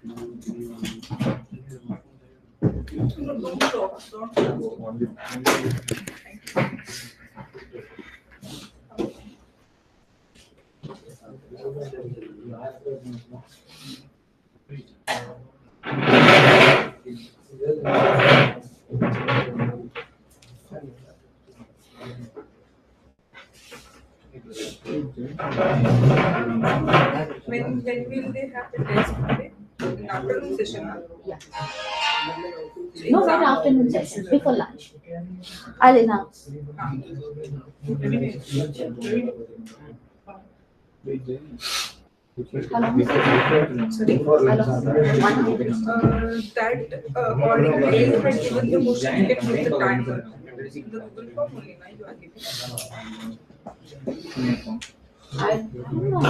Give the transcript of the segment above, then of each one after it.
When will they have the test today? In afternoon session, huh? Yeah. No, not afternoon session, before lunch. I'll announce. How long is it? Sorry? How long? 1 hour? That coordinator you had given the question, you can put the timer. The Google form only, na, you are giving. I don't know.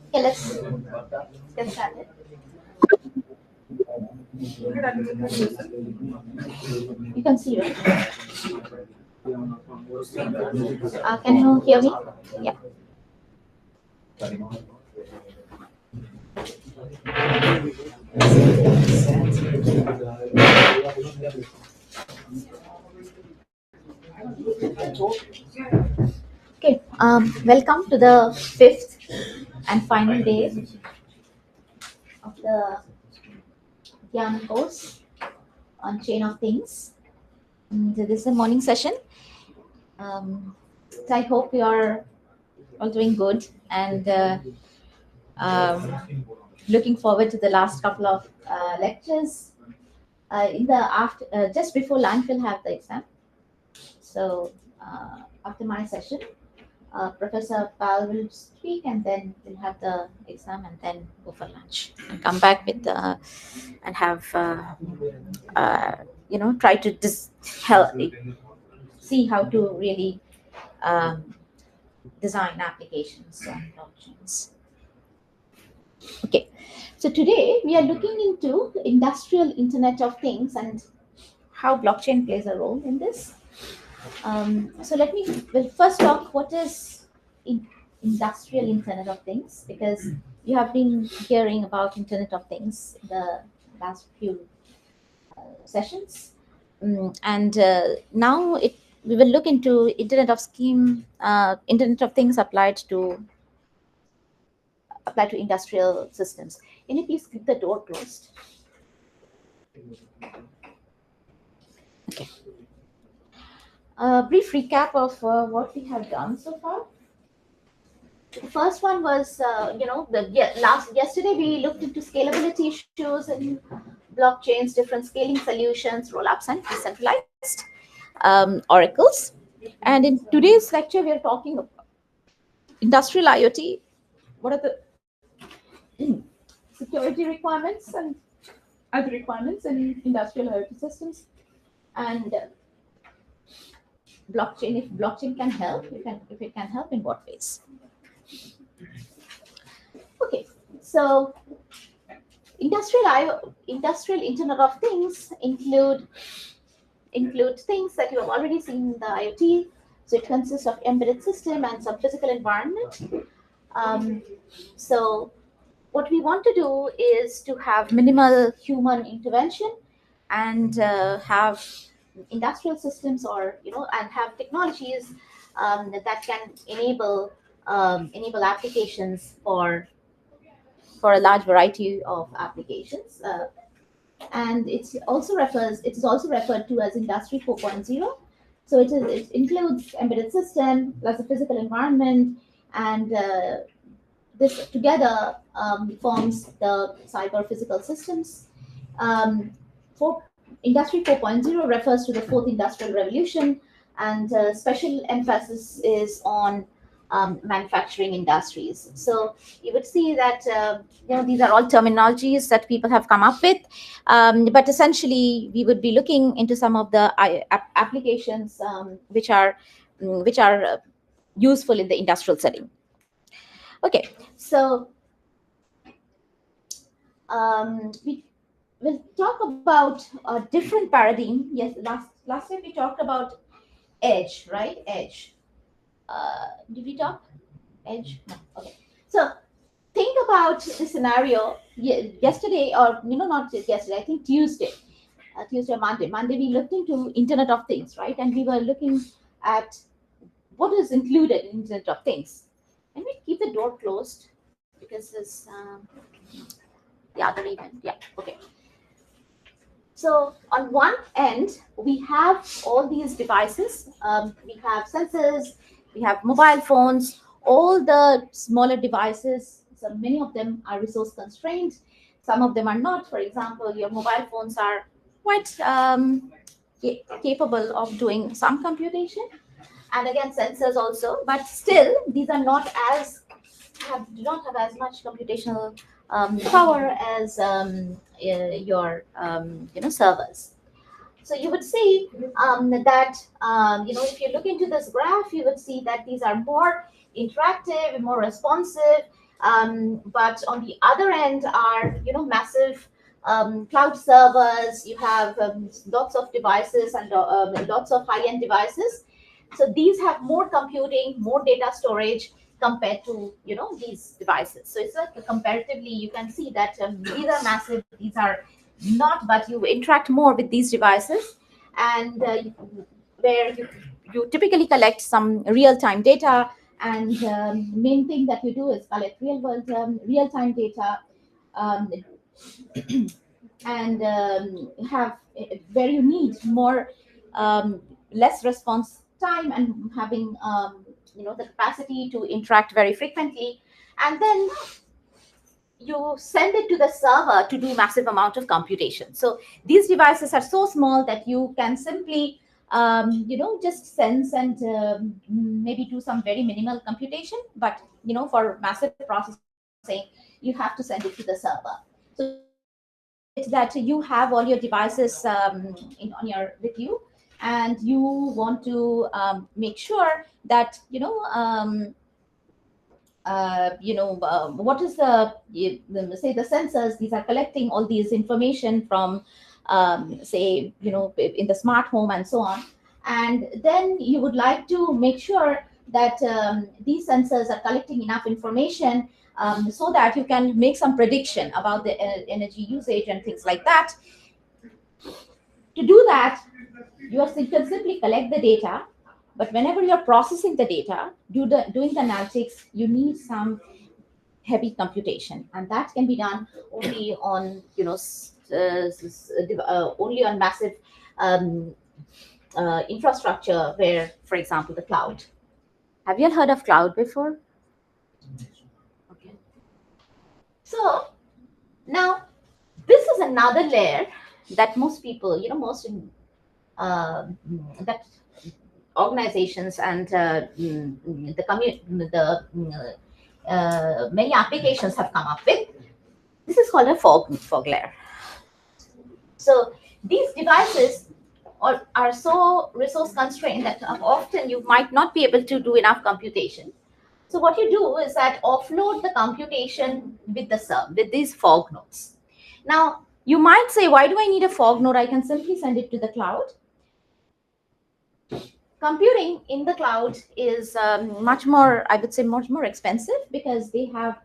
Okay, let's get started. You can see it. Can you hear me? Yeah. Okay. Welcome to the fifth and final day of the Dhyan course on Chain of Things. So this is a morning session. So I hope you are all doing good and looking forward to the last couple of lectures. Just before lunch, we'll have the exam. So after my session, Professor Pal will speak, and then we'll have the exam, and then go for lunch and come back with and have try to help see how to really design applications on blockchains. Okay, so today we are looking into industrial Internet of Things and how blockchain plays a role in this. So we'll first talk what is industrial Internet of Things, because you have been hearing about Internet of Things the last few sessions, and now we will look into Internet of Things applied to industrial systems. Can you please keep the door closed? Okay. A brief recap of what we have done so far. The first one was, yesterday we looked into scalability issues and blockchains, different scaling solutions, rollups, and decentralized oracles. And in today's lecture, we are talking about industrial IoT. What are the security requirements and other requirements in industrial IoT systems? And blockchain, if blockchain can help, if it can help, in what ways? Okay, so industrial Internet of Things include things that you have already seen in the IoT. So it consists of embedded system and some physical environment. So what we want to do is to have minimal human intervention and have industrial systems, and have technologies that can enable applications for a large variety of applications. And it is also referred to as Industry 4.0. So it includes embedded system plus a physical environment, and this together forms the cyber physical systems. Industry 4.0 refers to the fourth industrial revolution, and special emphasis is on manufacturing industries. So you would see that these are all terminologies that people have come up with, but essentially we would be looking into some of the applications which are useful in the industrial setting. Okay, so we'll talk about a different paradigm. Yes, last time we talked about edge, right? Edge. Did we talk edge? No. Okay. So think about the scenario yesterday, or not yesterday. I think Tuesday, Tuesday or Monday. Monday we looked into Internet of Things, right? And we were looking at what is included in Internet of Things. Let me keep the door closed because this the other event. Yeah. Okay. So on one end, we have all these devices. We have sensors, we have mobile phones, all the smaller devices. So many of them are resource constrained. Some of them are not. For example, your mobile phones are quite capable of doing some computation, and again sensors also. But still, these are not as do not have as much computational power as your servers. So you would see that if you look into this graph, you would see that these are more interactive, more responsive. But on the other end are massive cloud servers. You have lots of devices and lots of high-end devices. So these have more computing, more data storage compared to these devices. So it's like comparatively, you can see that these are massive. These are not, but you interact more with these devices, and where you typically collect some real-time data, and main thing that you do is collect real-world real-time data, um, and have where you need more less response time, and having the capacity to interact very frequently, and then you send it to the server to do massive amount of computation. So these devices are so small that you can simply just sense and maybe do some very minimal computation, but for massive processing you have to send it to the server. So imagine it that you have all your devices on your with you, and you want to make sure that what is say the sensors. These are collecting all these information from say in the smart home and so on, and then you would like to make sure that these sensors are collecting enough information so that you can make some prediction about the energy usage and things like that. To do that, you can simply collect the data, but whenever you're processing the data, doing the analytics, you need some heavy computation, and that can be done only on only on massive um, infrastructure, where, for example, the cloud. Have you all heard of cloud before? Okay. So now this is another layer that most people, uh, that organizations and many applications have come up with. This is called a fog layer. So these devices are so resource constrained that often you might not be able to do enough computation. So what you do is that offload the computation with with these fog nodes. Now you might say, why do I need a fog node? I can simply send it to the cloud. Computing in the cloud is much more, I would say, much more expensive, because they have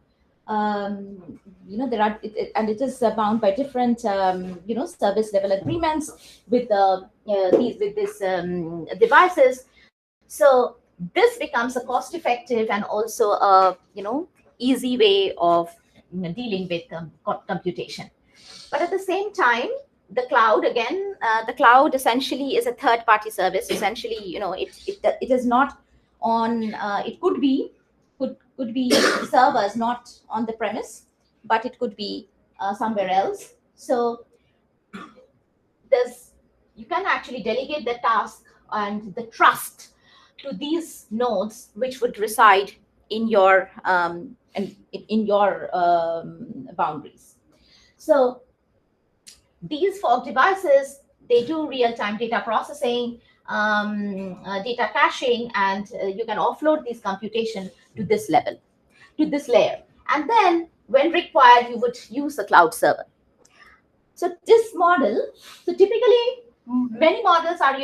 there are and it is bound by different service level agreements with these devices. So this becomes a cost effective and also a easy way of dealing with computation. But at the same time, the cloud, again, the cloud essentially is a third party service. Essentially, it is not on, it could be servers not on the premise, but it could be somewhere else. So there's you can actually delegate the task and the trust to these nodes, which would reside in your boundaries. So these fog devices, they do real-time data processing, data caching, and you can offload these computation to this level, to this layer, and then when required you would use the cloud server. So this model, so typically many models are,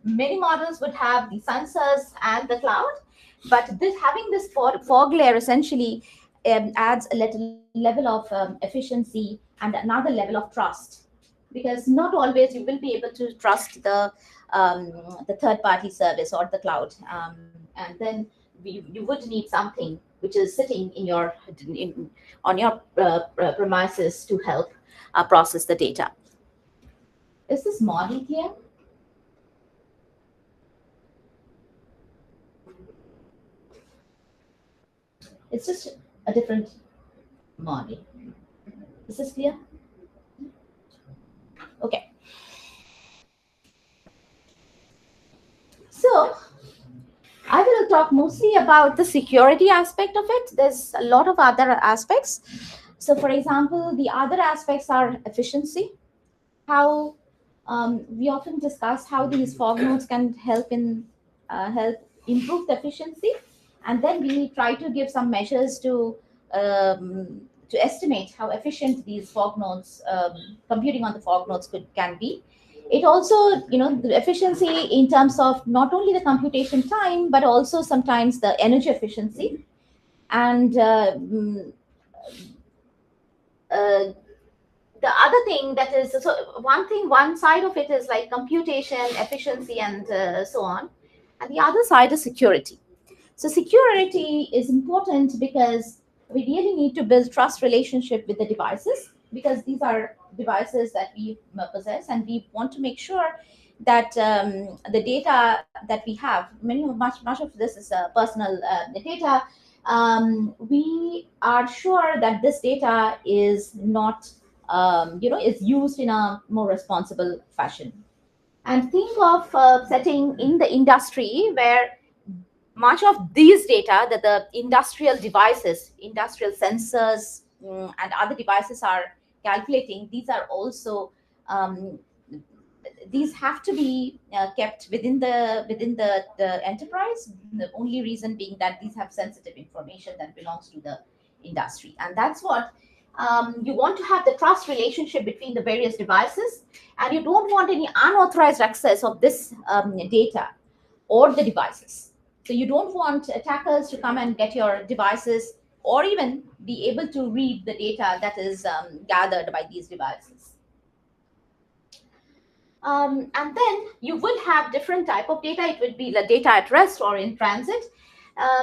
many models would have the sensors and the cloud, but this having this fog layer essentially adds a level of efficiency and another level of trust, because not always you will be able to trust the third party service or the cloud, and then you would need something which is sitting on your premises to help process the data. Is this model clear? It's just a different model. Is this clear? Okay. So I will talk mostly about the security aspect of it. There's a lot of other aspects. So for example, the other aspects are efficiency. How we often discuss how these fog nodes can help help improve the efficiency, and then we try to give some measures to estimate how efficient these fog nodes, computing on the fog nodes can be. It also, the efficiency in terms of not only the computation time, but also sometimes the energy efficiency. And the other thing that is, so one side of it is like computation efficiency and so on, and the other side is security. So security is important because we really need to build trust relationship with the devices, because these are devices that we possess, and we want to make sure that the data that we have, much of this is personal data. We are sure that this data is not, is used in a more responsible fashion. And think of setting in the industry where much of these data that the industrial devices, industrial sensors, and other devices are calculating, these are also, these have to be kept within the enterprise. The only reason being that these have sensitive information that belongs to the industry, and that's what you want to have the trust relationship between the various devices, and you don't want any unauthorized access of this data or the devices. So you don't want attackers to come and get your devices, or even be able to read the data that is gathered by these devices. And then you will have different type of data. It would be the data at rest or in transit.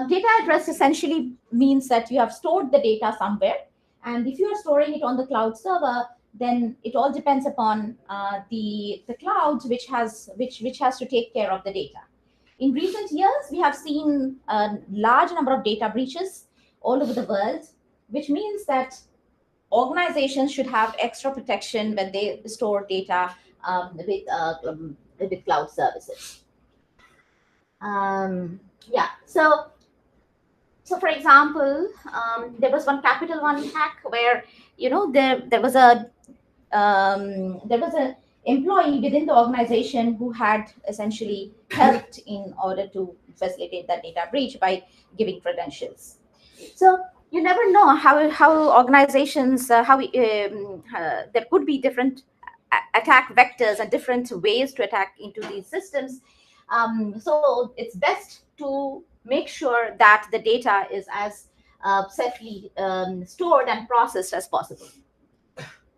Data at rest essentially means that you have stored the data somewhere, and if you are storing it on the cloud server, then it all depends upon the cloud which has to take care of the data. In recent years, we have seen a large number of data breaches all over the world, which means that organizations should have extra protection when they store data with cloud services. Yeah, so for example, there was one Capital One hack where, there was a employee within the organization who had essentially helped in order to facilitate that data breach by giving credentials. So you never know how organizations, there could be different attack vectors and different ways to attack into these systems. So it's best to make sure that the data is as safely stored and processed as possible.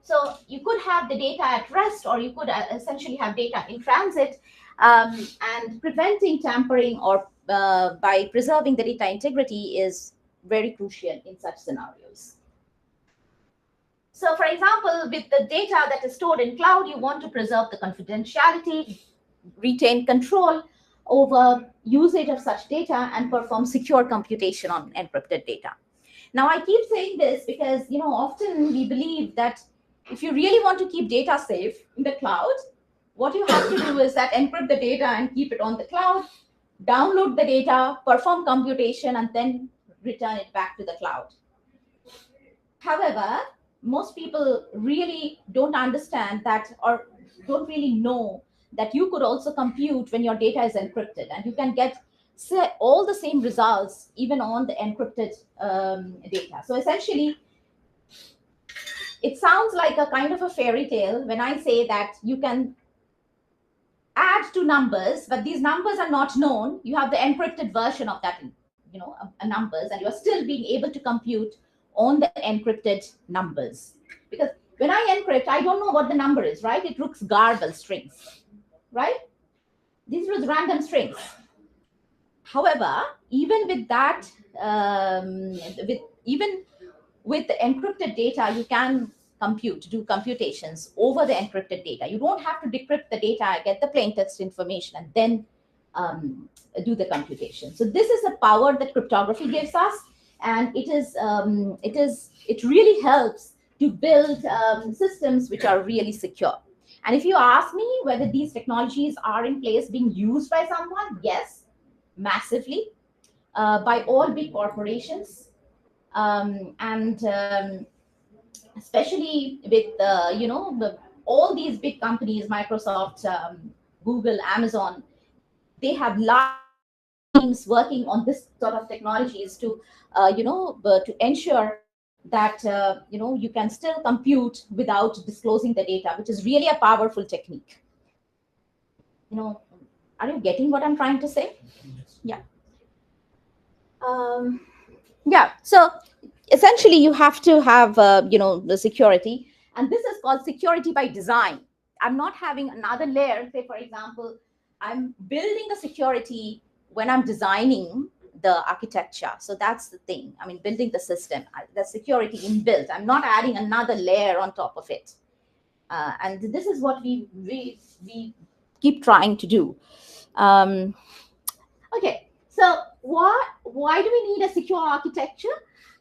So you could have the data at rest, or you could essentially have data in transit, and preventing tampering or by preserving the data integrity is very crucial in such scenarios. So for example, with the data that is stored in cloud, you want to preserve the confidentiality, retain control over usage of such data, and perform secure computation on encrypted data. Now, I keep saying this because, often we believe that if you really want to keep data safe in the cloud, what you have to do is that encrypt the data and keep it on the cloud, download the data, perform computation, and then return it back to the cloud. However, most people really don't understand that, or don't really know that you could also compute when your data is encrypted, and you can get all the same results even on the encrypted data. So essentially, it sounds like a kind of a fairy tale when I say that you can add two numbers, but these numbers are not known. You have the encrypted version of that, numbers, and you are still being able to compute on the encrypted numbers. Because when I encrypt, I don't know what the number is, right? It looks garbled strings, right? These were random strings. However, even with that, even with the encrypted data, you can do computations over the encrypted data. You don't have to decrypt the data, get the plain text information, and then do the computation. So this is the power that cryptography gives us, and it really helps to build systems which are really secure. And if you ask me whether these technologies are in place being used by someone, yes, massively, by all big corporations, and especially with all these big companies, Microsoft, Google, Amazon. They have large teams working on this sort of technologies to to ensure that you can still compute without disclosing the data, which is really a powerful technique. Are you getting what I'm trying to say? Yeah. Yeah. So essentially, you have to have the security, and this is called security by design. I'm not having another layer. Say, for example, I'm building the security when I'm designing the architecture. So that's the thing. I mean, building the system, the security inbuilt. I'm not adding another layer on top of it. And this is what we keep trying to do. Okay, so why do we need a secure architecture?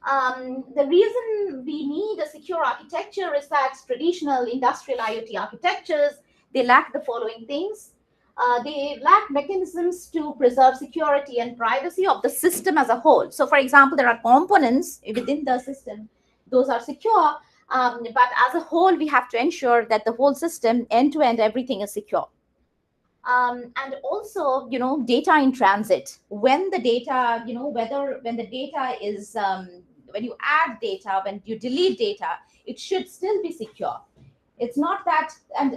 The reason we need a secure architecture is that traditional industrial IoT architectures, they lack the following things. They lack mechanisms to preserve security and privacy of the system as a whole. So, for example, there are components within the system, those are secure, but as a whole, we have to ensure that the whole system, end to end, everything is secure. And also, data in transit. When the data, when the data is, when you add data, when you delete data, it should still be secure. It's not that, and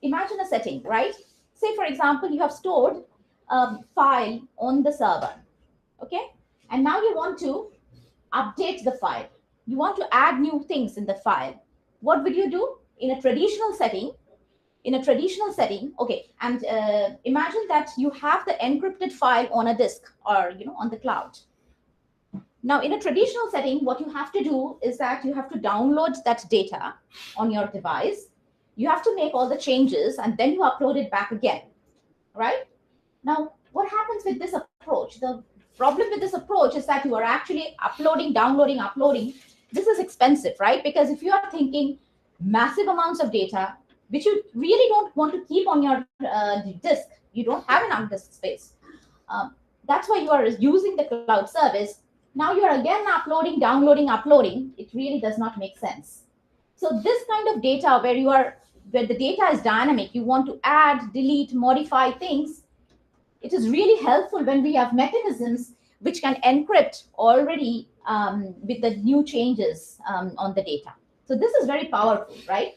imagine a setting, right? Say, for example, you have stored a file on the server, okay? And now you want to update the file. You want to add new things in the file. What would you do? In a traditional setting, okay, and imagine that you have the encrypted file on a disk or on the cloud. Now, in a traditional setting, what you have to do is that you have to download that data on your device. You have to make all the changes, and then you upload it back again, right? Now, what happens with this approach? The problem with this approach is that you are actually uploading, downloading, uploading. This is expensive, right? Because if you are thinking massive amounts of data, which you really don't want to keep on your disk, you don't have enough disk space. That's why you are using the cloud service. Now you are again uploading, downloading, uploading. It really does not make sense. So this kind of data where the data is dynamic, you want to add, delete, modify things, it is really helpful when we have mechanisms which can encrypt already with the new changes on the data. So this is very powerful, right?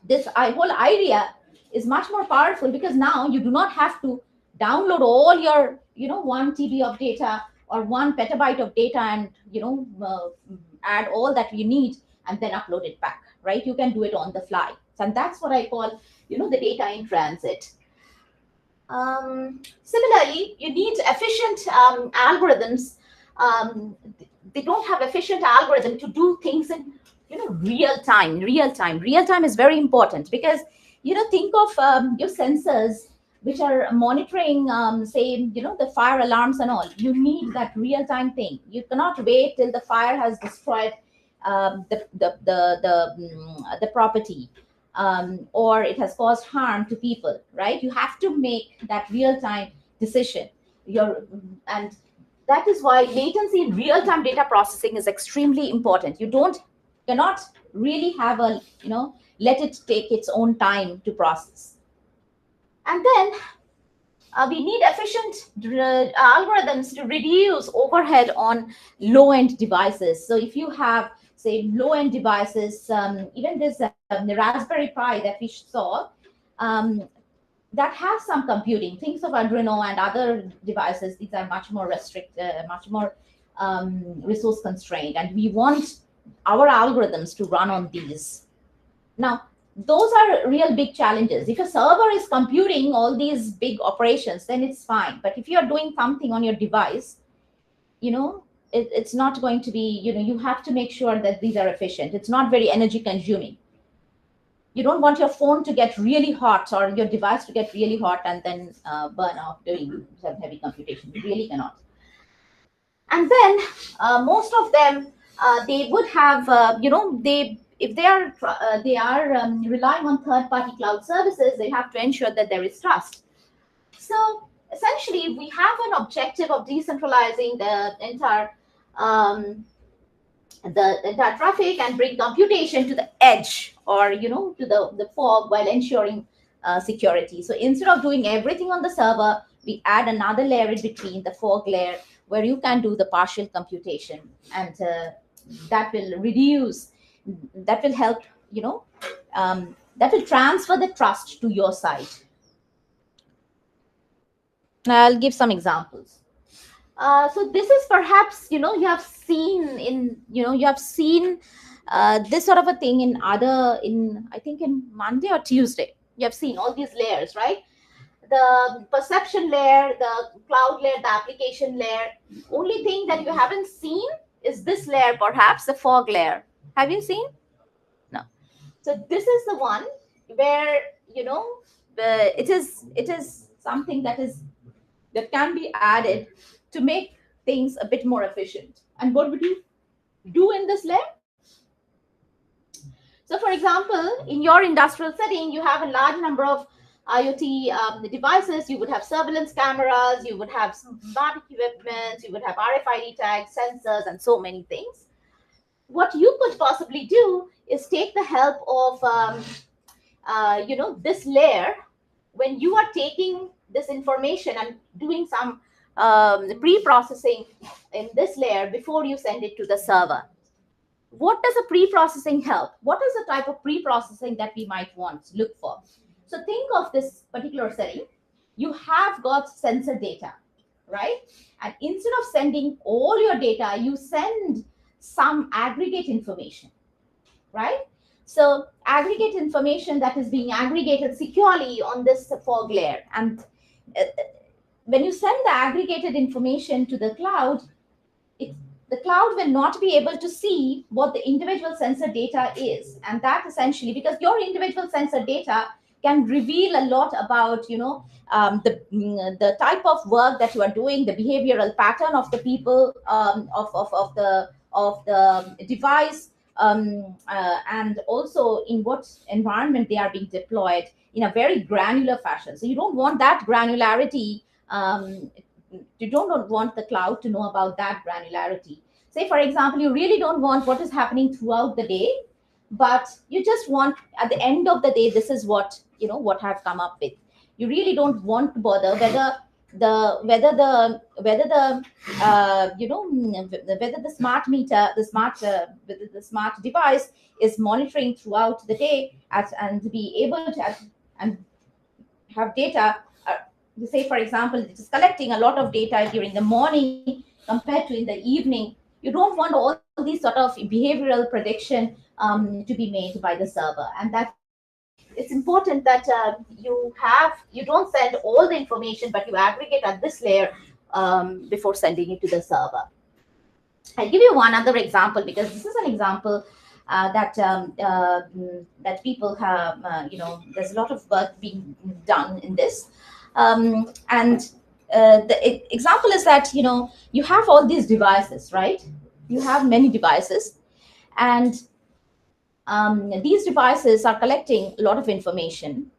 This whole idea is much more powerful because now you do not have to download all your 1 TB of data or 1 petabyte of data and add all that you need and then upload it back, right? You can do it on the fly. And that's what I call the data in transit. Similarly, you need efficient algorithms. They don't have efficient algorithm to do things in real time. Real time is very important because think of your sensors which are monitoring say the fire alarms and all. You need that real time thing. You cannot wait till the fire has destroyed the property or it has caused harm to people, right? You have to make that real time decision. And that is why latency in real time data processing is extremely important. You cannot really have a let it take its own time to process. And then we need efficient algorithms to reduce overhead on low end devices. So if you have say low-end devices, even this the Raspberry Pi that we saw, um, that have some computing. Things of Arduino and other devices, these are much more much more resource constrained, and we want our algorithms to run on these. Now, those are real big challenges. If a server is computing all these big operations, then it's fine. But if you're doing something on your device, it's not going to be, you have to make sure that these are efficient. It's not very energy consuming. You don't want your phone to get really hot or your device to get really hot and then burn out doing some heavy computation. You really cannot. And then most of them, they would have, if they are relying on third-party cloud services, they have to ensure that there is trust. So essentially, we have an objective of decentralizing the entire traffic and bring computation to the edge, or to the fog, while ensuring security. So instead of doing everything on the server, we add another layer in between, the fog layer, where you can do the partial computation, and that will reduce, that will help, that will transfer the trust to your side. Now I'll give some examples. So this is perhaps, you have seen this sort of a thing in I think in Monday or Tuesday. You have seen all these layers, right? The perception layer, the cloud layer, the application layer. Only thing that you haven't seen is this layer, perhaps the fog layer. Have you seen? No. So this is the one where, it is something that can be added to make things a bit more efficient. And what would you do in this layer? So for example, in your industrial setting, you have a large number of IoT devices. You would have surveillance cameras, you would have smart equipment, you would have RFID tags, sensors, and so many things. What you could possibly do is take the help of this layer. When you are taking this information and doing some pre-processing in this layer before you send it to the server. What does a pre-processing help? What is the type of pre-processing that we might want to look for? So think of this particular setting. You have got sensor data, right? And instead of sending all your data, you send some aggregate information, right? So aggregate information that is being aggregated securely on this fog layer. And when you send the aggregated information to the cloud, the cloud will not be able to see what the individual sensor data is. And that essentially, because your individual sensor data can reveal a lot about, the type of work that you are doing, the behavioral pattern of the people, of the device, and also in what environment they are being deployed in a very granular fashion. So you don't want that granularity. You don't want the cloud to know about that granularity. Say, for example, you really don't want what is happening throughout the day, but you just want at the end of the day, this is what I've come up with. You really don't want to bother whether the smart meter, the smart device is monitoring throughout the day and be able to and have data. Say, for example, it is collecting a lot of data during the morning compared to in the evening. You don't want all these sort of behavioral prediction to be made by the server, and that it's important that you don't send all the information, but you aggregate at this layer before sending it to the server. I'll give you one other example, because this is an example that people have. There's a lot of work being done in this, and the example is that you have all these devices, right? You have many devices, and these devices are collecting a lot of information.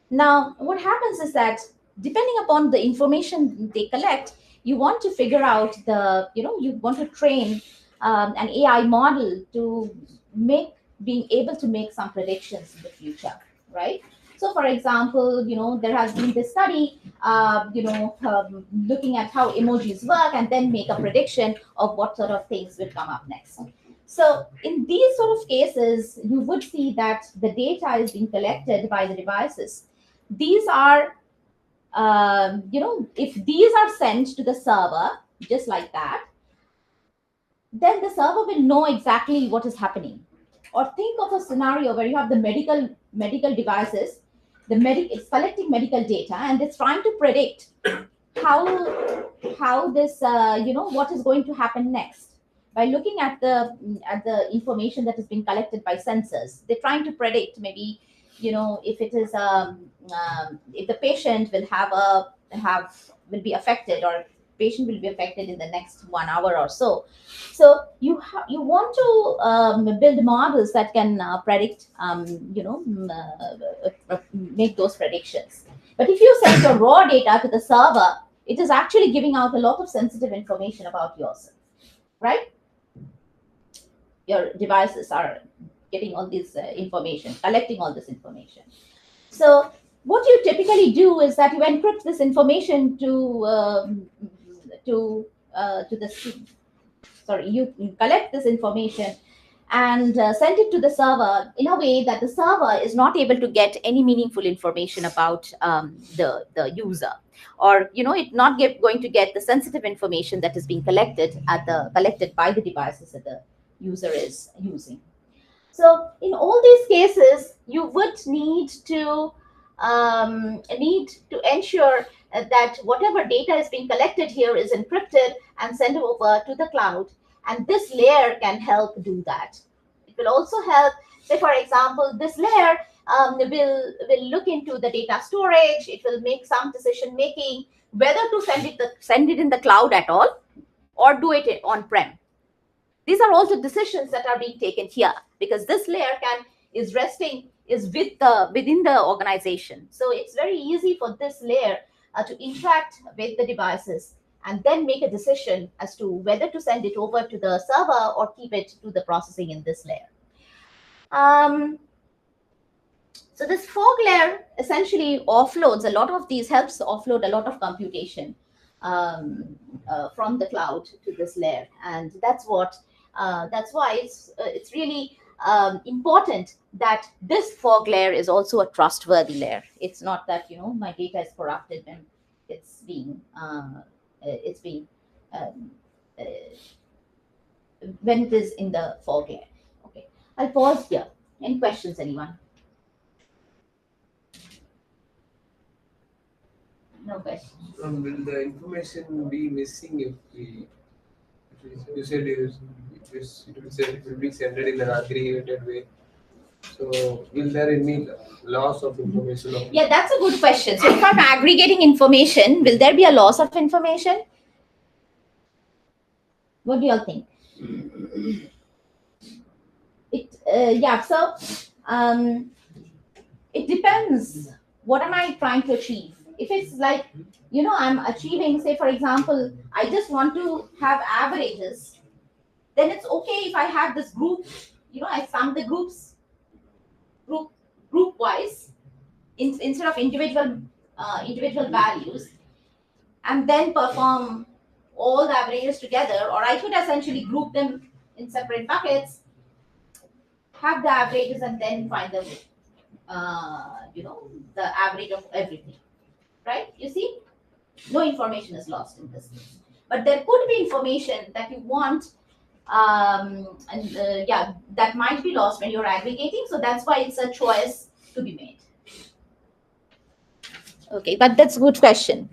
Now, what happens is that depending upon the information they collect, you want to figure out you want to train an AI model to being able to make some predictions in the future, right? So, for example, there has been this study, looking at how emojis work and then make a prediction of what sort of things will come up next. So in these sort of cases, you would see that the data is being collected by the devices. These are, if these are sent to the server, just like that, then the server will know exactly what is happening. Or think of a scenario where you have the medical devices, it's collecting medical data and it's trying to predict how this what is going to happen next by looking at the information that has been collected by sensors. They're trying to predict, maybe, if it is if the patient will be affected, or patient will be affected in the next 1 hour or so. So you want to build models that can predict, make those predictions. But if you send your raw data to the server, it is actually giving out a lot of sensitive information about yourself, right? Your devices are getting all this information, collecting all this information. So what you typically do is that you encrypt this information to the sorry, you collect this information and send it to the server in a way that the server is not able to get any meaningful information about the user, or it not going to get the sensitive information that is being collected by the devices that the user is using. So in all these cases, you would need to ensure that whatever data is being collected here is encrypted and sent over to the cloud. And this layer can help do that. It will also help, say for example, this layer will look into the data storage. It will make some decision making whether to send it in the cloud at all or do it on prem. These are also decisions that are being taken here, because this layer is within the organization. So it's very easy for this layer to interact with the devices and then make a decision as to whether to send it over to the server or keep it to the processing in this layer. So this fog layer essentially helps offload a lot of computation from the cloud to this layer, and that's why it's really important that this fog layer is also a trustworthy layer. It's not that my data is corrupted and it's being um, uh, when it is in the fog layer. Okay, I'll pause here. Any questions, anyone? No questions. Will the information be missing if you said it will be sent in an aggregated way? So, will there any loss of information? Yeah, that's a good question. So if I'm aggregating information, will there be a loss of information? What do you all think? It depends. What am I trying to achieve? If it's like, I'm achieving, say for example, I just want to have averages, then it's okay if I have this group, I sum the groups group wise instead of individual values, and then perform all the averages together. Or I could essentially group them in separate buckets, have the averages, and then find the the average of everything, right? You see, no information is lost in this case, but there could be information that you want, that might be lost when you're aggregating. So that's why it's a choice to be made. Okay, but that's a good question.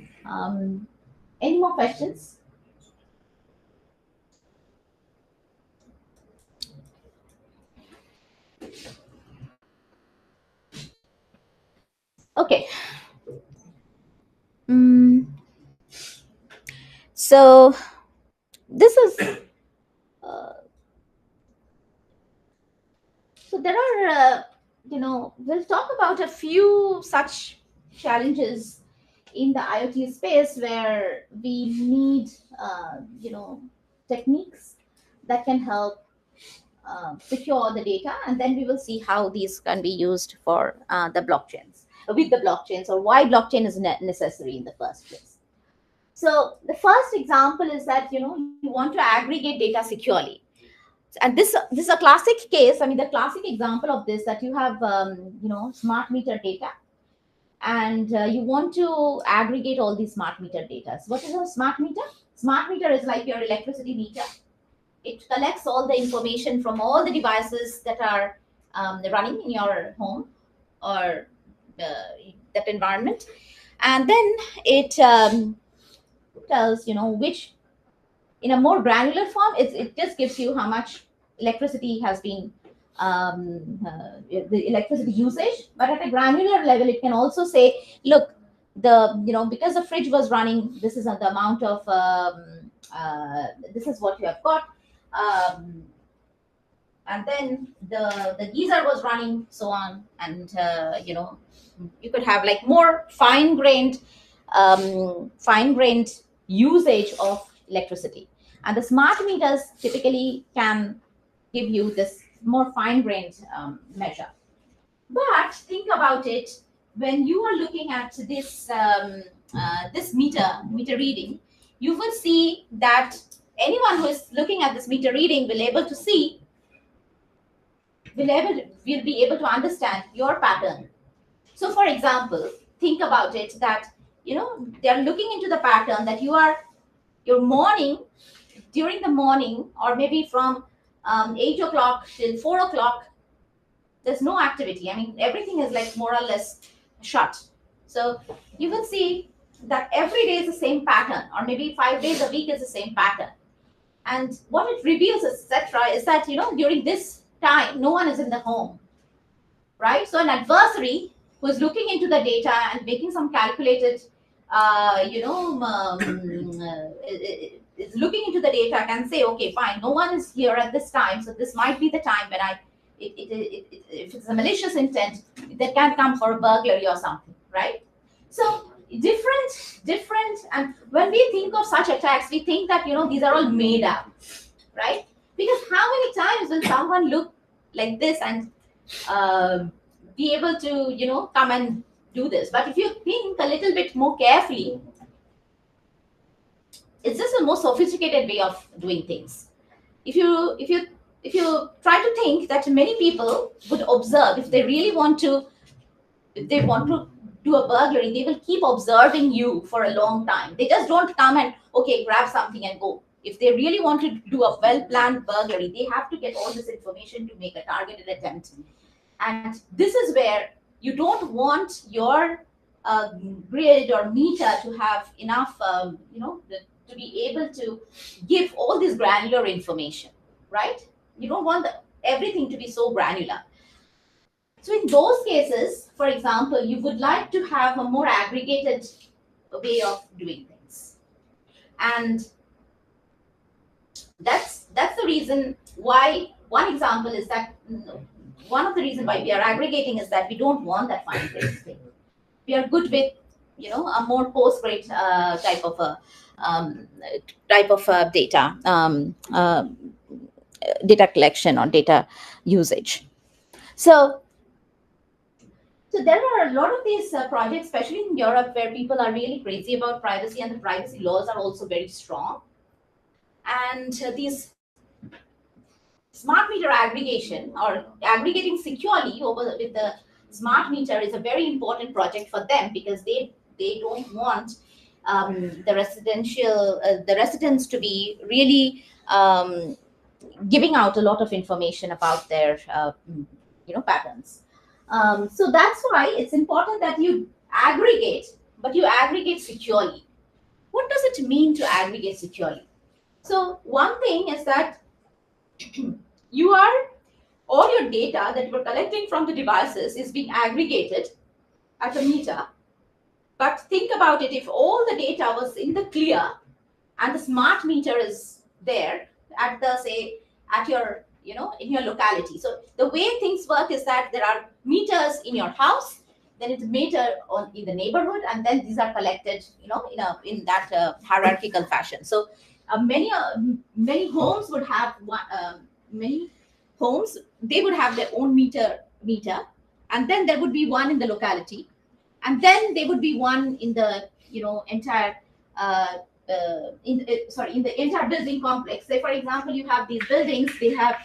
Any more questions? Okay. So this is so there are we'll talk about a few such challenges in the IoT space where we need techniques that can help secure the data, and then we will see how these can be used for the blockchains, or why blockchain is necessary in the first place. So the first example is that you want to aggregate data securely. And this is a classic case. I mean, the classic example of this, that you have smart meter data, and you want to aggregate all these smart meter data. So what is a smart meter? Smart meter is like your electricity meter. It collects all the information from all the devices that are running in your home or that environment, and then it tells which, in a more granular form, it just gives you how much electricity has been the electricity usage. But at a granular level, it can also say, look, because the fridge was running, this is the amount of this is what you have got, and then the geyser was running, so on. And you could have like more fine-grained usage of electricity. And the smart meters typically can give you this more fine-grained measure. But think about it, when you are looking at this this meter reading, you will see that anyone who is looking at this meter reading will be able to understand your pattern. So, for example, think about it that they are looking into the pattern that your morning, during the morning, or maybe from 8 o'clock till 4 o'clock, there's no activity. I mean, everything is like more or less shut. So you will see that every day is the same pattern, or maybe 5 days a week is the same pattern. And what it reveals, etc., is that during this time, no one is in the home, right? So an adversary who is looking into the data and making some calculated, is looking into the data, can say, okay, fine, no one is here at this time, so this might be the time when if it's a malicious intent, that can come for a burglary or something, right? So different, and when we think of such attacks, we think that these are all made up, right? Because how many times will someone look like this and be able to come and do this? But if you think a little bit more carefully, it's just a more sophisticated way of doing things. If you try to think that many people would observe, if they really want to do a burglary, they will keep observing you for a long time. They just don't come and, okay, grab something and go. If they really want to do a well-planned burglary, they have to get all this information to make a targeted attempt. And this is where you don't want your grid or meter to have enough, to be able to give all this granular information, right? You don't want everything to be so granular. So in those cases, for example, you would like to have a more aggregated way of doing things. And that's the reason why, one example is that one of the reasons why we are aggregating is that we don't want that fine-grained thing. We are good with a more post-grade type of data data collection or data usage. So there are a lot of these projects, especially in Europe, where people are really crazy about privacy, and the privacy laws are also very strong. And these smart meter aggregation, or aggregating securely with the smart meter, is a very important project for them, because they don't want the residents to be really giving out a lot of information about their patterns. So that's why it's important that you aggregate, but you aggregate securely. What does it mean to aggregate securely? So one thing is that all your data that you're collecting from the devices is being aggregated at a meter. But think about it, if all the data was in the clear and the smart meter is there at your in your locality. So the way things work is that there are meters in your house, then it's a meter in the neighborhood, and then these are collected in that hierarchical fashion. So many homes would have they would have their own meter, and then there would be one in the locality, and then there would be one in the entire in the entire building complex. Say for example, you have these buildings. They have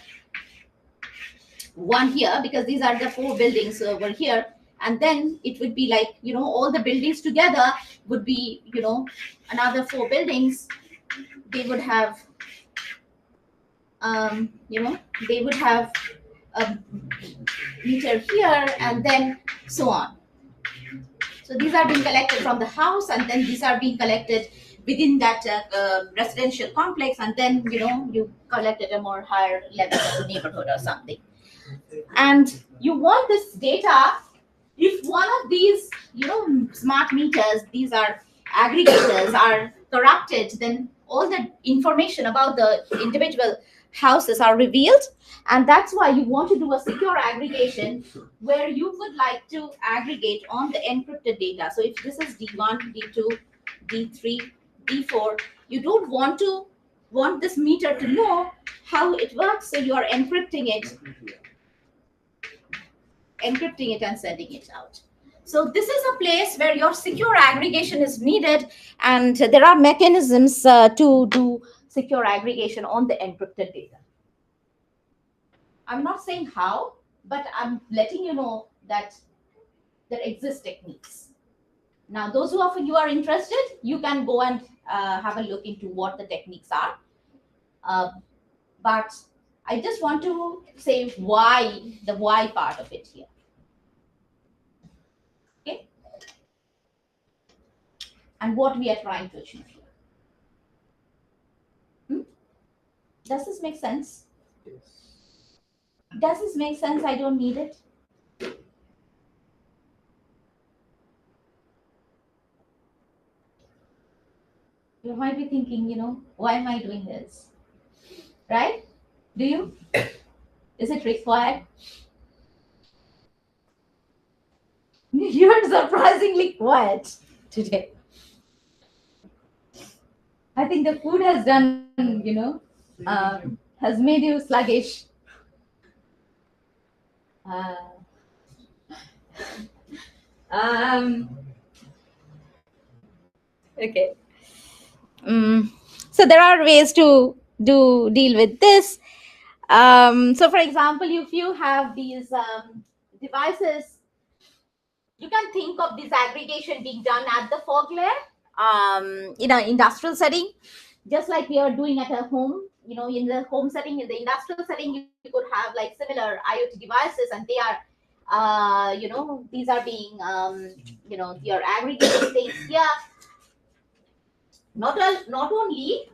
one here because these are the 4 buildings over here, and then it would be like, you know, all the buildings together would be, you know, another 4 buildings. They would have you know, they would have a meter here, and then so on. So these are being collected from the house, and then these are being collected within that residential complex, and then, you know, you collect at a more higher level of the neighborhood or something. And you want this data. If one of these, you know, smart meters, these are aggregators, are corrupted, then all the information about the individual houses are revealed. And that's why you want to do a secure aggregation where you would like to aggregate on the encrypted data. So if this is D1, D2, D3, D4, you don't want this meter to know how it works, so you are encrypting it and sending it out. So this is a place where your secure aggregation is needed, and there are mechanisms to do secure aggregation on the encrypted data. I'm not saying how, but I'm letting you know that there exist techniques. Now, those who of you are interested, you can go and have a look into what the techniques are. But I just want to say why, the why part of it here. Okay? And what we are trying to achieve here. Does this make sense? Yes. Does this make sense? I don't need it. You might be thinking, you know, why am I doing this? Right? Do you? Is it required? You're surprisingly quiet today. I think the food has done, you know, has made you sluggish. Okay. So there are ways to deal with this. So for example, if you have these devices, you can think of this aggregation being done at the fog layer in an industrial setting, just like we are doing at a home. You know, in the home setting, in the industrial setting, you could have like similar IoT devices, and they are, you know, these are being, you know, your aggregation states here. Not only.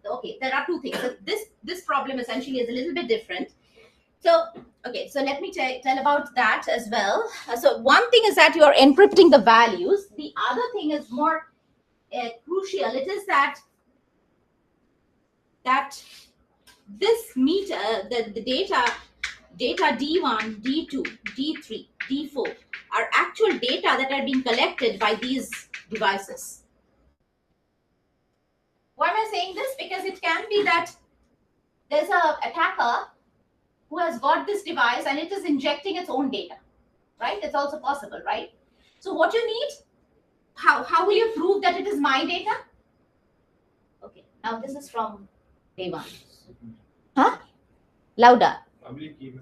Okay, there are 2 things. So this problem essentially is a little bit different. So, okay, so let me tell about that as well. So one thing is that you are encrypting the values. The other thing is more crucial. It is that this meter, the data D1, D2, D3, D4 are actual data that are being collected by these devices. Why am I saying this? Because it can be that there's a attacker who has got this device and it is injecting its own data, right? It's also possible, right? So what you need, how will you prove that it is my data? Okay, now this is from day 1. Huh? Louder. Public key.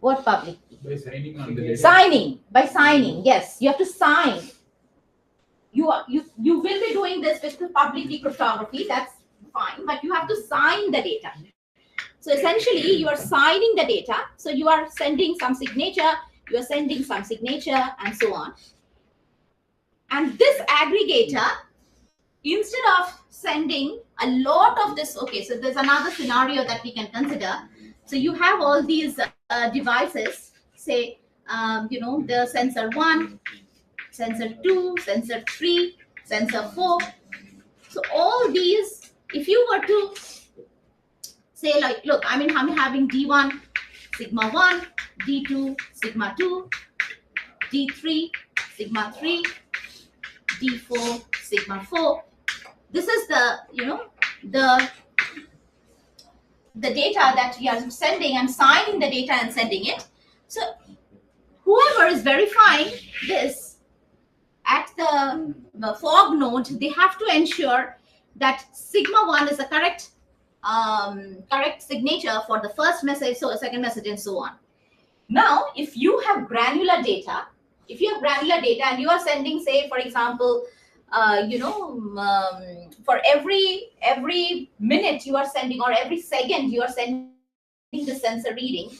What public key? By signing on the data. Signing. By signing, yes. You have to sign. You will be doing this with the public key cryptography. That's fine, but you have to sign the data. So essentially, you are signing the data. So you are sending some signature, you are sending some signature, and so on. And this aggregator, instead of sending a lot of this, okay, so there's another scenario that we can consider. So you have all these devices, say, you know, the sensor 1, sensor 2, sensor 3, sensor 4. So all these, if you were to say like, look, I mean, I'm having D1, sigma 1, D2, sigma 2, D3, sigma 3, D4, sigma 4. This is the, you know, the data that we are sending. I'm signing the data and sending it. So whoever is verifying this at the fog node, they have to ensure that sigma 1 is the correct correct signature for the first message, so a second message, and so on. Now, if you have granular data, and you are sending, say, for example, for every minute you are sending, or every second you are sending the sensor reading,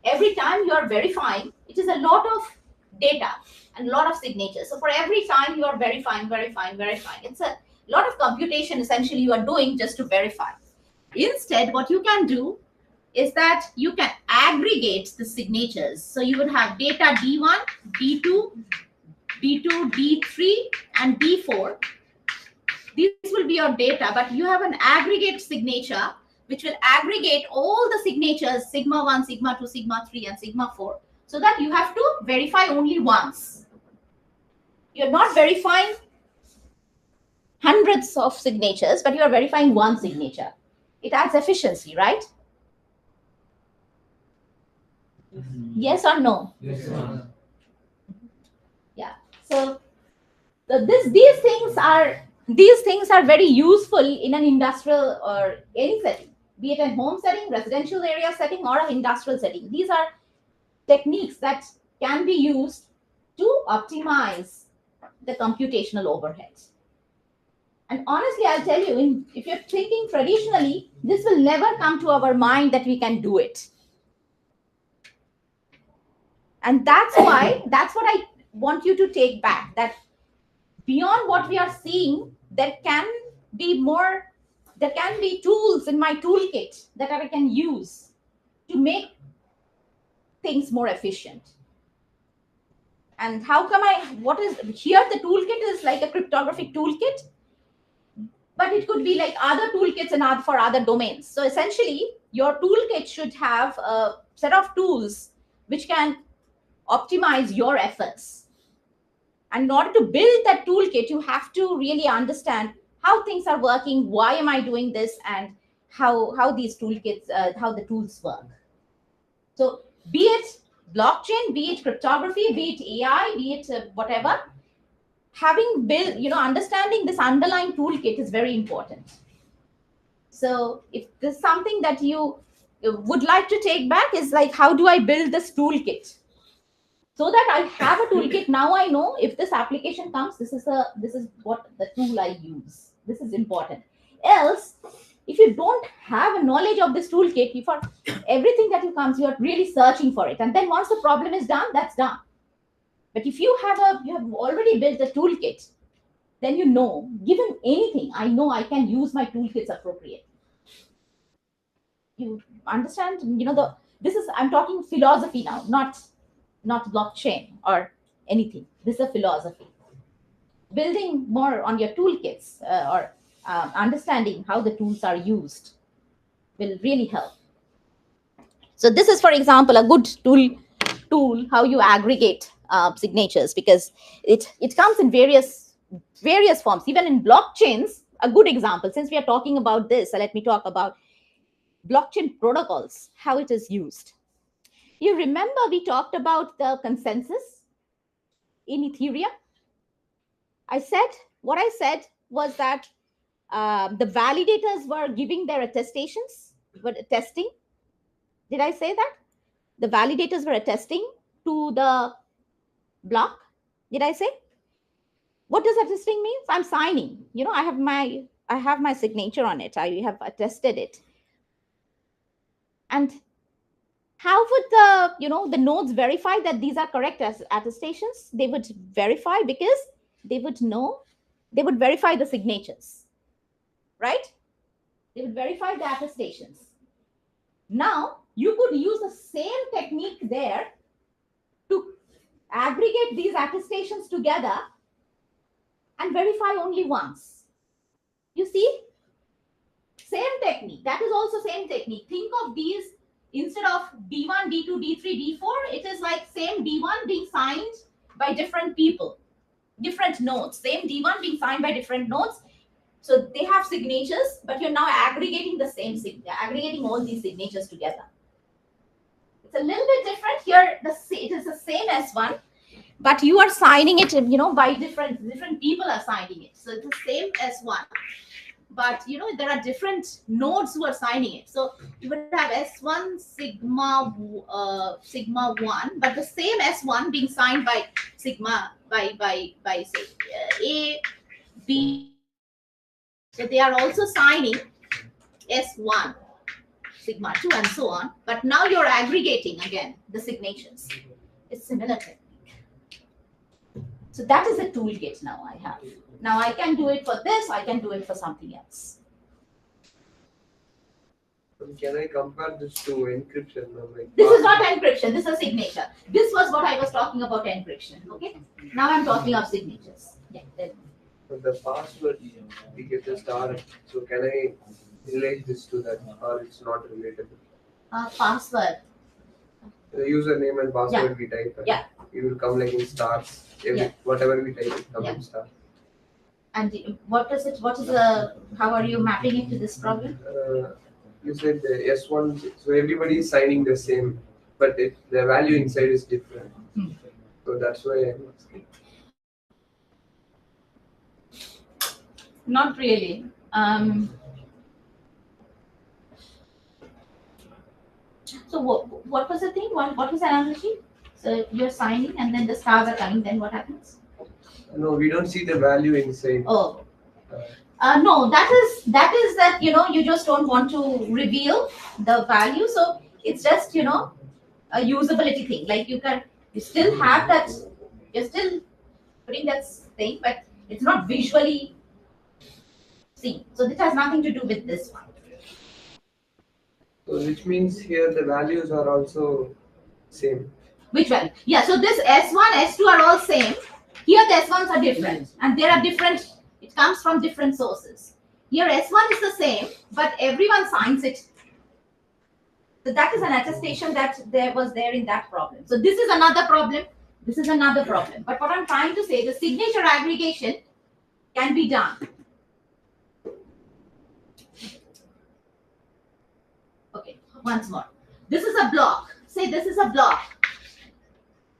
every time you are verifying, it is a lot of data and a lot of signatures. So for every time you are verifying, it's a lot of computation essentially you are doing just to verify. Instead, what you can do is that you can aggregate the signatures. So you would have data D1, D2, D3, and D4. These will be your data, but you have an aggregate signature which will aggregate all the signatures, sigma 1, sigma 2, sigma 3, and sigma 4, so that you have to verify only once. You're not verifying hundreds of signatures, but you are verifying one signature. It adds efficiency, right? Yes or no? Yes, ma'am. Yeah. So these things are very useful in an industrial or any setting, be it a home setting, residential area setting, or an industrial setting. These are techniques that can be used to optimize the computational overhead. And honestly, I'll tell you, if you're thinking traditionally, this will never come to our mind that we can do it. And that's what I want you to take back, that beyond what we are seeing, there can be tools in my toolkit that I can use to make things more efficient. And how come what is here? The toolkit is like a cryptographic toolkit, but it could be like other toolkits and for other domains. So essentially, your toolkit should have a set of tools which can optimize your efforts. And in order to build that toolkit, you have to really understand how things are working, why am I doing this, and how these toolkits, how the tools work. So be it blockchain, be it cryptography, be it AI, be it whatever, having built, understanding this underlying toolkit is very important. So if there's something that you would like to take back, is like, how do I build this toolkit? So that I have a toolkit. Now I know if this application comes, this is what the tool I use. This is important. Else, if you don't have a knowledge of this toolkit, for everything that comes, you are really searching for it. And then once the problem is done, that's done. But if you have already built a toolkit, then given anything, I know I can use my toolkits appropriately. You understand? I'm talking philosophy now, not blockchain or anything. This is a philosophy. Building more on your toolkits or understanding how the tools are used will really help. So this is, for example, a good tool how you aggregate signatures, because it comes in various forms. Even in blockchains, a good example, since we are talking about this, let me talk about blockchain protocols, how it is used. You remember we talked about the consensus in Ethereum? What I said was that the validators were giving their attestations, were attesting. Did I say that? The validators were attesting to the block. Did I say? What does attesting mean? I'm signing. I have my signature on it. I have attested it. And how would the nodes verify that these are correct as attestations? They would verify because they would verify the signatures, right? They would verify the attestations. Now, you could use the same technique there to aggregate these attestations together and verify only once. You see? Same technique. That is also same technique. Think of these, instead of D1, D2, D3, D4, it is like same D1 being signed by different people, different nodes. Same D1 being signed by different nodes. So they have signatures, but you're now aggregating aggregating all these signatures together. It's a little bit different here. It is the same S1, but you are signing it, by different people are signing it. So it's the same S1, but there are different nodes who are signing it. So you would have S1 sigma 1, but the same S1 being signed by sigma by say A, B. So they are also signing S1 sigma 2 and so on, but now you're aggregating again the signatures. It's similar technique. So that is a toolkit now I have. Now I can do it for this, I can do it for something else. Can I compare this to encryption? This is not encryption, this is signature. This was what I was talking about, encryption. Okay. Now I'm talking of signatures. Yeah. The password we get the star. So can I relate this to that, or it's not relatable? Password. The username and password we type. Yeah. It will come like in stars. Whatever we type, it comes in stars. And what is it? What is the? How are you mapping it to this problem? You said the S1, so everybody is signing the same, but the value inside is different. So that's why I'm asking. Not really. So what was the thing? What was the analogy? So you're signing and then the stars are coming, then what happens? No, we don't see the value inside. Oh. No, that is that you just don't want to reveal the value. So it's just a usability thing. Like you still have that, you're still putting that thing, but it's not visually seen. So this has nothing to do with this one. So which means here the values are also same. Which value? Yeah, so this S1, S2 are all same. Here the S1s are different, and there are different, it comes from different sources. Here S1 is the same, but everyone signs it. So that is an attestation that was there in that problem. So this is another problem. This is another problem. But what I'm trying to say, the signature aggregation can be done. Okay, once more. This is a block. Say this is a block.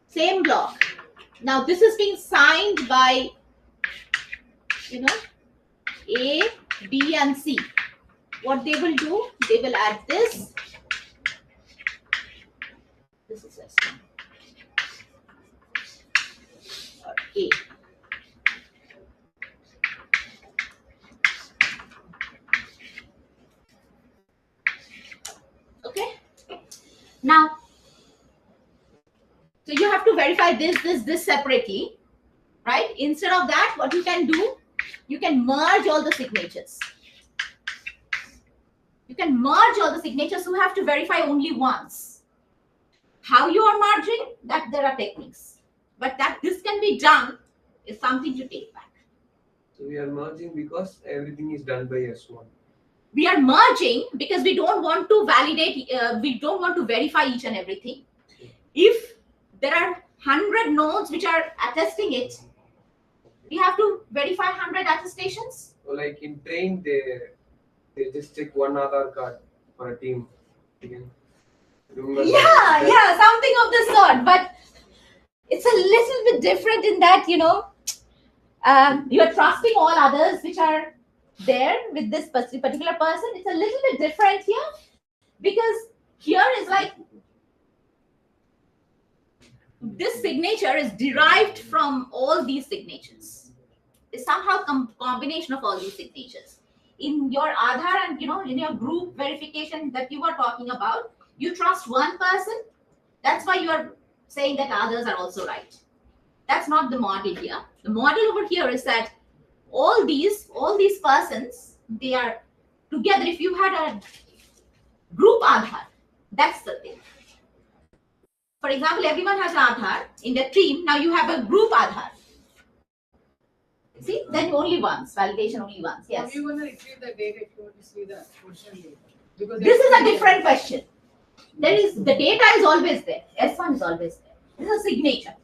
Same block. Now this is being signed by, A, B, and C. What they will do, they will add this. This is S1. Or A. Okay. Now, so you have to verify this separately, right? Instead of that, what you can do, you can merge all the signatures. You can merge all the signatures, so you have to verify only once. How you are merging, that there are techniques. But that this can be done is something to take back. So we are merging because everything is done by S1. We are merging because we don't want to validate, we don't want to verify each and everything. If there are 100 nodes which are attesting it, we have to verify 100 attestations. So like in train, they just take one Aadhaar card for a team. Yeah, something of the sort. But it's a little bit different in that, you are trusting all others which are there with this particular person. It's a little bit different here, because here is like this signature is derived from all these signatures. It's somehow combination of all these signatures. In your Aadhaar and in your group verification that you were talking about, you trust one person. That's why you are saying that others are also right. That's not the model here. The model over here is that all these persons, they are together. If you had a group Aadhaar, that's the thing. For example, everyone has Aadhaar in the team. Now you have a group Aadhaar. See, then only once, validation only once. Yes. How are you going to retrieve the data if you want to see the original data? Because this is a different question. The data is always there. S1 is always there. This is a signature.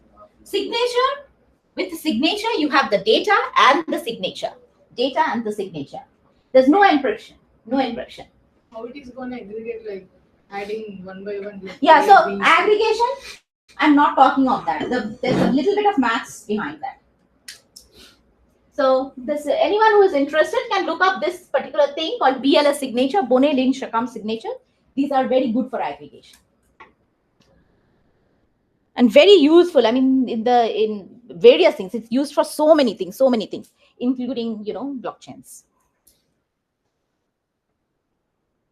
Signature, with the signature, you have the data and the signature. Data and the signature. There's no encryption. No encryption. How it is going to aggregate, like adding one by one? Like Yeah, so A, B, C. aggregation, I'm not talking of that. There's a little bit of maths behind that. So this anyone who is interested can look up this particular thing called BLS signature, Bonnet-Lynch-Shakam signature. These are very good for aggregation and very useful. I mean, in various things, it's used for so many things, including blockchains.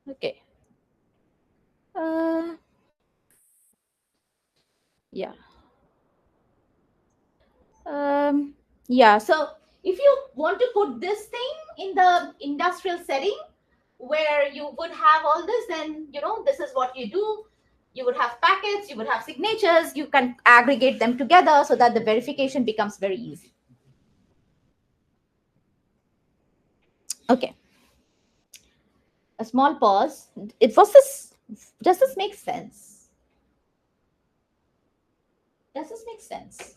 Okay. Yeah. Yeah. So if you want to put this thing in the industrial setting where you would have all this, then this is what you do. You would have packets, you would have signatures, you can aggregate them together so that the verification becomes very easy. Okay. A small pause. Does this make sense? Does this make sense?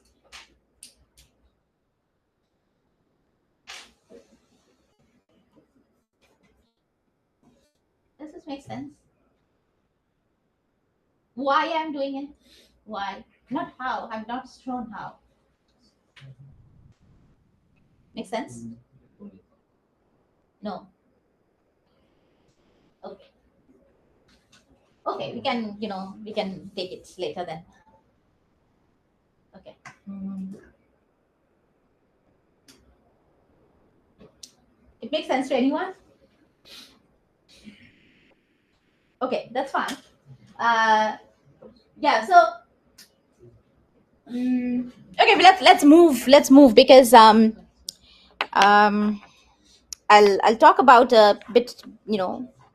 Does this make sense? Why I'm doing it? Why? Not how. I've not shown how. Make sense? No. Okay. Okay, we can take it later then. Okay. It makes sense to anyone? Okay, that's fine. Yeah, so okay, but let's move because I'll talk about a bit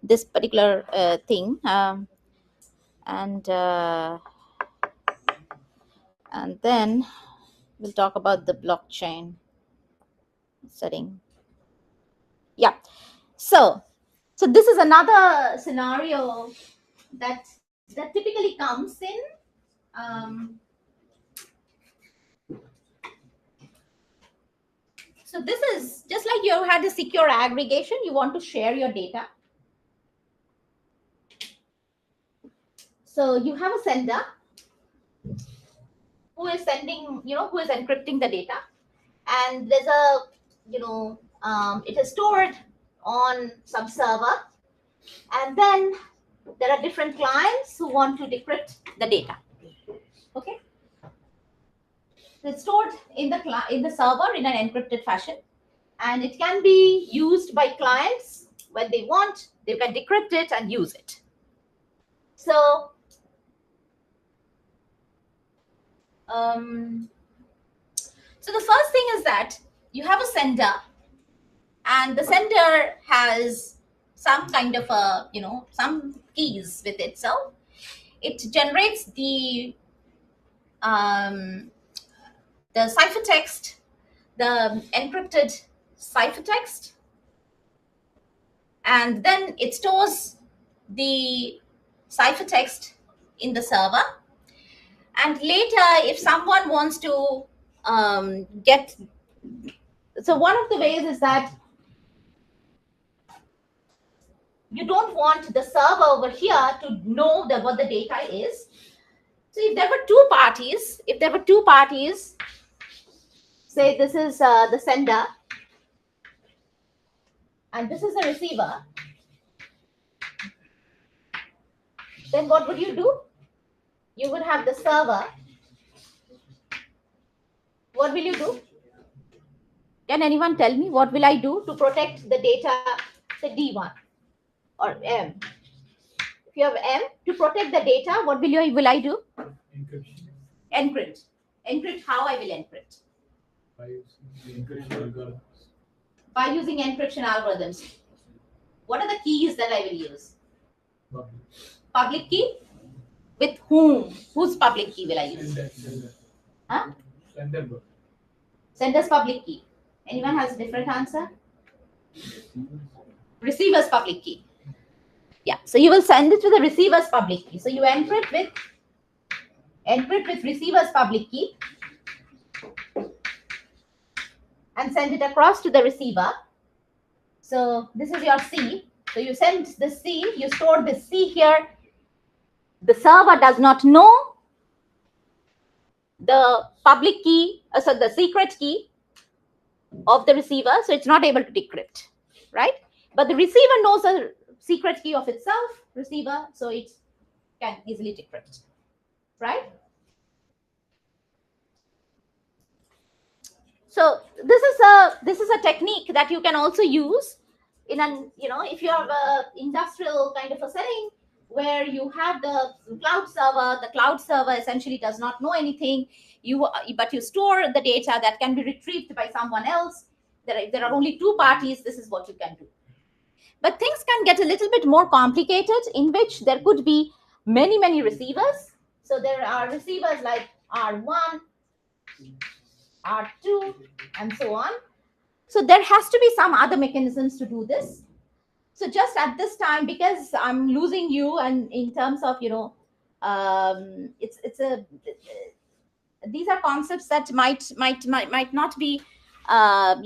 this particular thing and then we'll talk about the blockchain setting. Yeah, so this is another scenario that typically comes in so this is just like you had a secure aggregation. You want to share your data. So you have a sender who is sending, who is encrypting the data, and there's a, it is stored on some server, and then there are different clients who want to decrypt the data. Okay, so it's stored in the server in an encrypted fashion, and it can be used by clients when they want. They can decrypt it and use it. So so the first thing is that you have a sender, and the sender has some kind of a some keys with it. So it generates the ciphertext, the encrypted ciphertext, and then it stores the ciphertext in the server. And later, if someone wants to get, so one of the ways is that you don't want the server over here to know what the data is. So if there were two parties, say this is the sender and this is the receiver, then what would you do? You would have the server. What will you do? Can anyone tell me what will I do to protect the data, say D1 or M? If you have M, to protect the data, what will I do? Encrypt. Encrypt. How I will encrypt? By using encryption algorithms. What are the keys that I will use? Public key? With whom? Whose public key will I use? Sender. Huh? Sender. Sender's public key. Anyone has a different answer? Receiver's public key. Yeah, so you will send it to the receiver's public key. So you encrypt with receiver's public key and send it across to the receiver. So this is your C. So you send the C, you store the C here. The server does not know the public key, so the secret key of the receiver, so it's not able to decrypt, right? But the receiver knows a secret key of itself, receiver, so it can easily decrypt, right? So this is a technique that you can also use in an, if you have a industrial kind of a setting where you have the cloud server essentially does not know anything, but you store the data that can be retrieved by someone else. There are only two parties. This is what you can do. But things can get a little bit more complicated, in which there could be many receivers. So there are receivers like R1, R2, and so on. So there has to be some other mechanisms to do this. So just at this time, because I'm losing you, and in terms of, these are concepts that might not be, that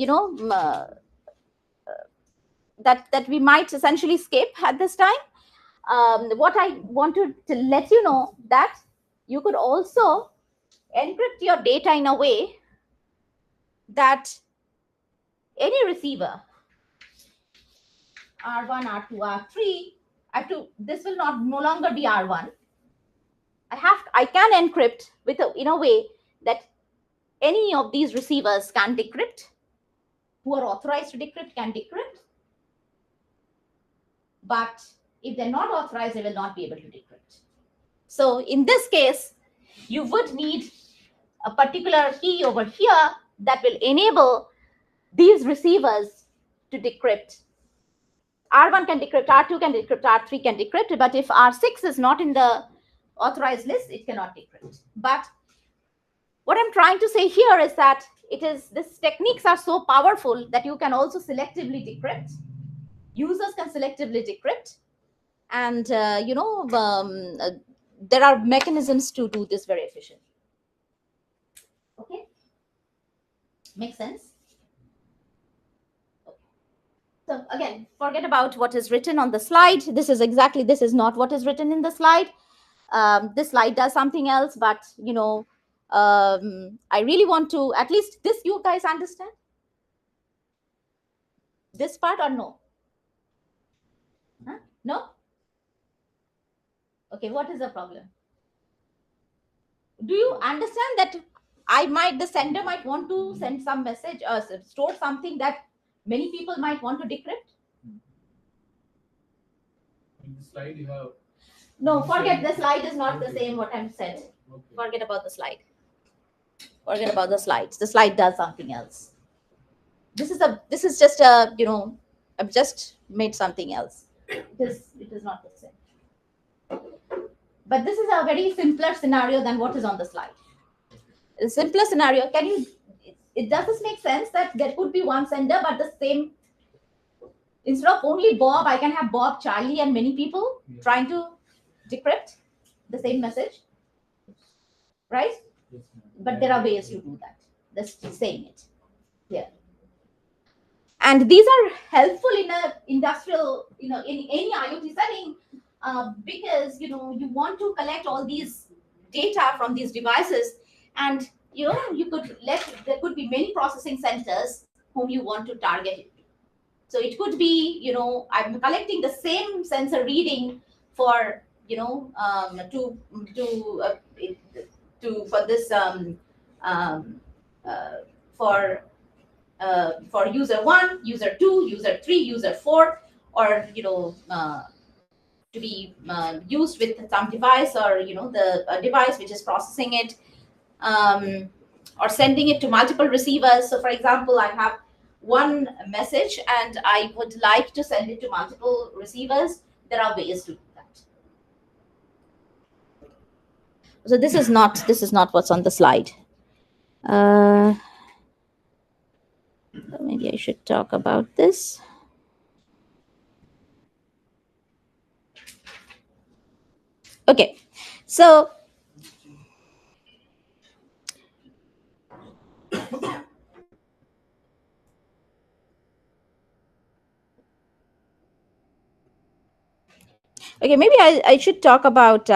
we might essentially skip at this time. What I want to let you know that you could also encrypt your data in a way that any receiver, R1, R2, R3, this will no longer be R1. I can encrypt in a way that any of these receivers can decrypt, who are authorized to decrypt can decrypt. But if they're not authorized, they will not be able to decrypt. So in this case, you would need a particular key over here that will enable these receivers to decrypt. R1 can decrypt, R2 can decrypt, R3 can decrypt, but if R6 is not in the authorized list, it cannot decrypt. But what I'm trying to say here is that these techniques are so powerful that you can also selectively decrypt. Users can selectively decrypt, and there are mechanisms to do this very efficiently. Okay, makes sense. Okay. So again, forget about what is written on the slide. This is not what is written in the slide. This slide does something else, but I really want to, at least this, you guys understand this part or no? Huh? No? Okay, what is the problem? Do you understand that the sender might want to send some message or store something that many people might want to decrypt? In the slide you have. No, forget the slide is not the same what I'm said. Okay. Forget about the slide. Forget about the slides. The slide does something else. This is just a, I've just made something else. It is not the same. But this is a very simpler scenario than what is on the slide. A simpler scenario, does this make sense that there could be one sender, but the same, instead of only Bob, I can have Bob, Charlie, and many people trying to decrypt the same message, right? But there are ways to do that. Just saying it here. And these are helpful in a industrial, in any IoT setting, because you want to collect all these data from these devices, and there could be many processing centers whom you want to target it to. So it could be, I'm collecting the same sensor reading for for this for user 1, user 2, user 3, user 4, or to be used with some device, or the device which is processing it, or sending it to multiple receivers. So for example, I have one message and I would like to send it to multiple receivers. There are ways to do that. So this is not what's on the slide. Maybe I should talk about this. Okay, so okay, maybe I should talk about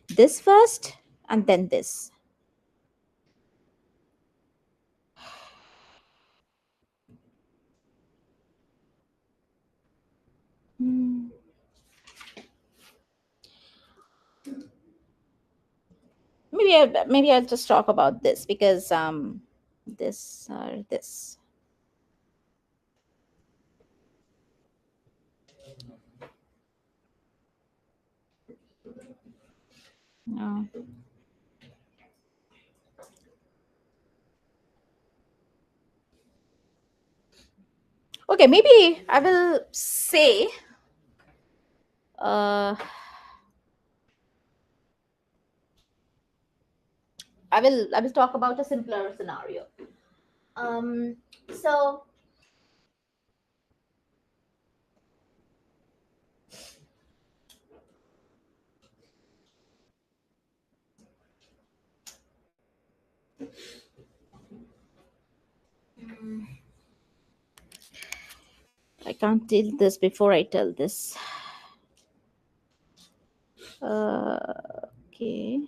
this first and then this. maybe I'll just talk about this because this or this. No. Okay, maybe I will say I will talk about a simpler scenario. So I can't tell this before I tell this. Okay.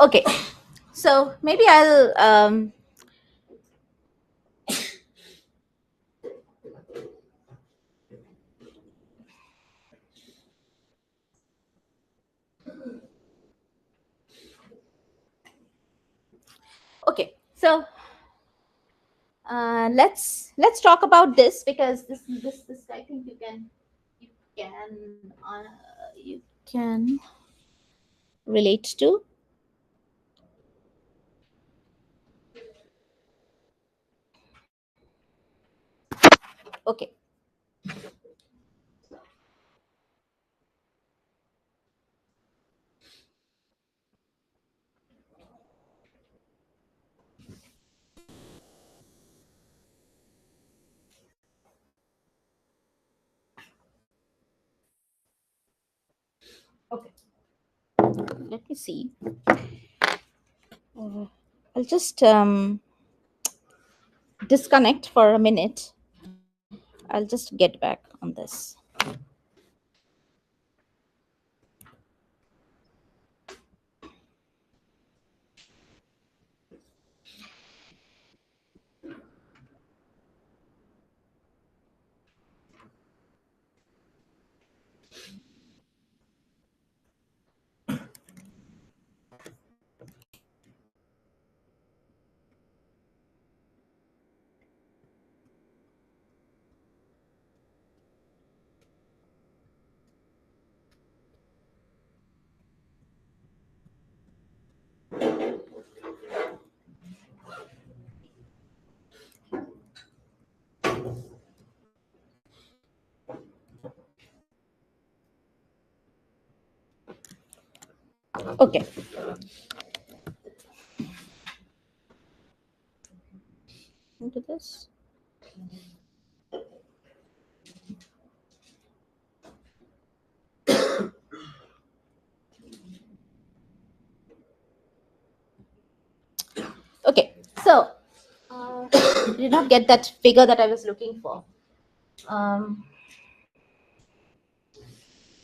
Okay, so maybe I'll okay. So let's talk about this because this I think you can relate to. Okay. Okay. Let me see. I'll just disconnect for a minute. I'll just get back on this. Okay. Into this. Okay. So did not get that figure that I was looking for.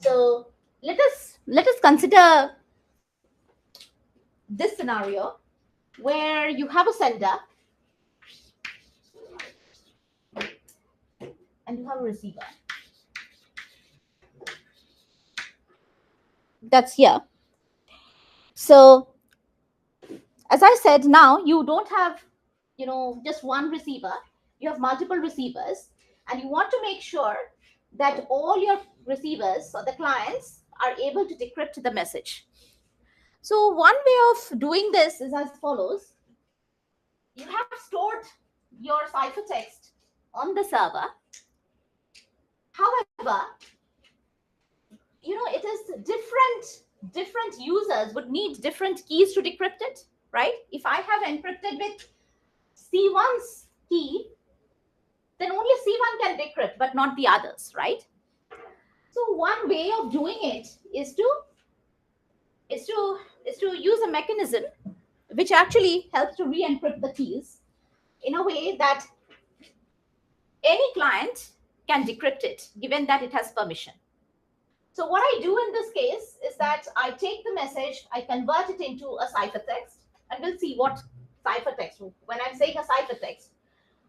So let us consider this scenario where you have a sender and you have a receiver. That's here. So as I said, now you don't have just one receiver. You have multiple receivers, and you want to make sure that all your receivers or the clients are able to decrypt the message. So one way of doing this is as follows. You have stored your ciphertext on the server. However, it is different users would need different keys to decrypt it, right? If I have encrypted with C1's key, then only C1 can decrypt, but not the others, right? So one way of doing it is to use a mechanism which actually helps to re-encrypt the keys in a way that any client can decrypt it, given that it has permission. So what I do in this case is that I take the message, I convert it into a ciphertext, and we'll see what ciphertext. When I'm saying a ciphertext,